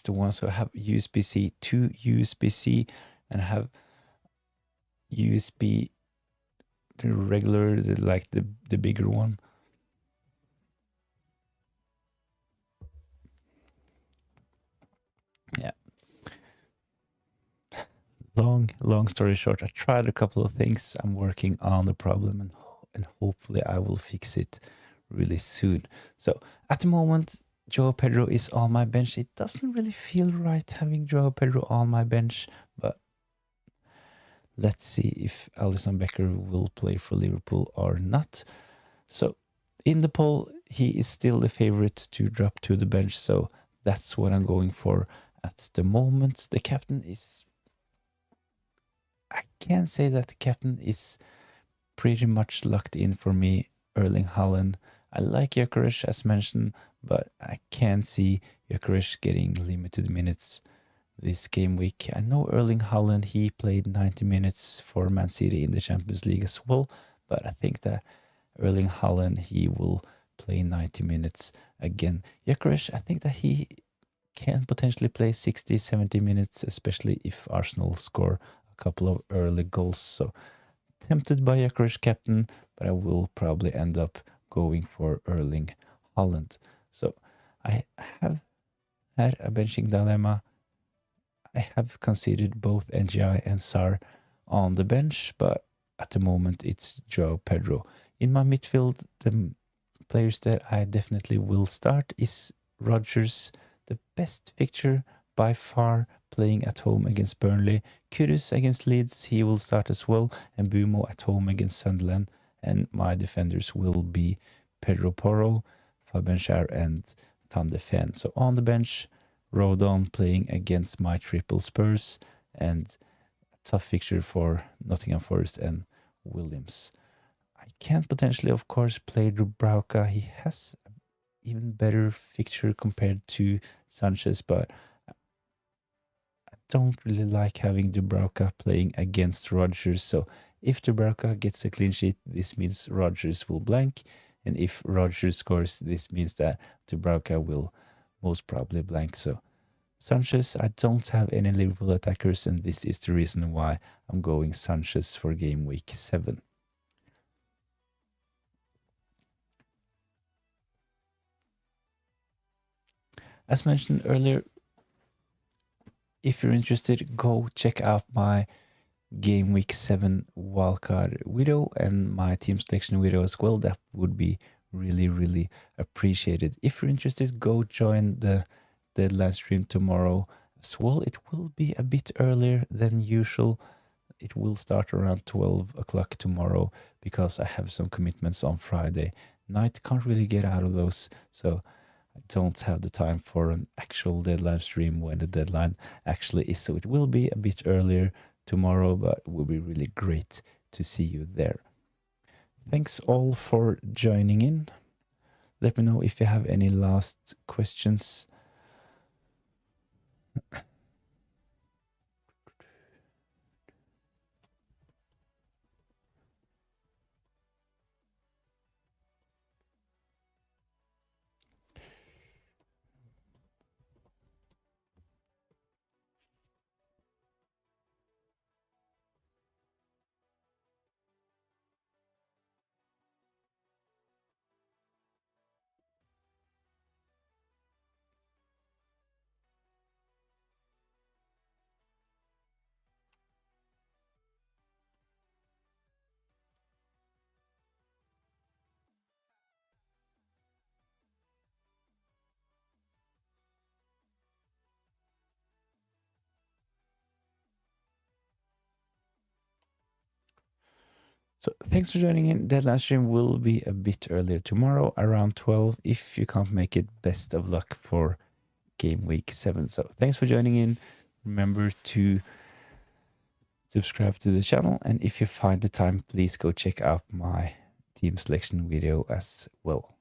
the one. So I have USB-C to USB-C, and I have USB to regular, like the bigger one. Yeah. Long story short, I tried a couple of things. I'm working on the problem, and hopefully I will fix it really soon. So at the moment, Joao Pedro is on my bench. It doesn't really feel right having Joao Pedro on my bench, but let's see if Alisson Becker will play for Liverpool or not. So in the poll, he is still the favorite to drop to the bench. So that's what I'm going for at the moment. The captain is... I can say that the captain is pretty much locked in for me, Erling Haaland. I like Gyökeres as mentioned, but I can see Gyökeres getting limited minutes this game week. I know Erling Haaland, he played 90 minutes for Man City in the Champions League as well, but I think that Erling Haaland, he will play 90 minutes again. Gyökeres, I think that he can potentially play 60, 70 minutes, especially if Arsenal score a couple of early goals. So tempted by Gyökeres captain, but I will probably end up going for Erling Haaland. So I have had a benching dilemma. I have considered both NGI and Sar on the bench, but at the moment it's Joao Pedro. In my midfield, the players that I definitely will start is Rodgers, the best fixture by far, playing at home against Burnley. Kudus against Leeds, he will start as well, and Bumo at home against Sunderland. And my defenders will be Pedro Porro, Fabian Schär, and Van de Ven. So on the bench, Rodon playing against my triple Spurs, and a tough fixture for Nottingham Forest and Williams. I can potentially, of course, play Dubravka. He has an even better fixture compared to Sanchez, but I don't really like having Dubravka playing against Rodgers. So if Dubravka gets a clean sheet, this means Rodgers will blank. And if Rodgers scores, this means that Dubravka will most probably blank. So Sanchez, I don't have any Liverpool attackers, and this is the reason why I'm going Sanchez for game week 7. As mentioned earlier, if you're interested, go check out my game week 7 wildcard video and my team selection video as well. That would be really, really appreciated. If you're interested, go join the deadline stream tomorrow as well. It will be a bit earlier than usual. It will start around 12 o'clock tomorrow because I have some commitments on Friday night. Can't really get out of those, so I don't have the time for an actual deadline stream when the deadline actually is. So it will be a bit earlier tomorrow, but it will be really great to see you there. Thanks all for joining in. Let me know if you have any last questions. So thanks for joining in. Deadline stream will be a bit earlier tomorrow, around 12. If you can't make it, best of luck for game week 7. So thanks for joining in. Remember to subscribe to the channel, and if you find the time, please go check out my team selection video as well.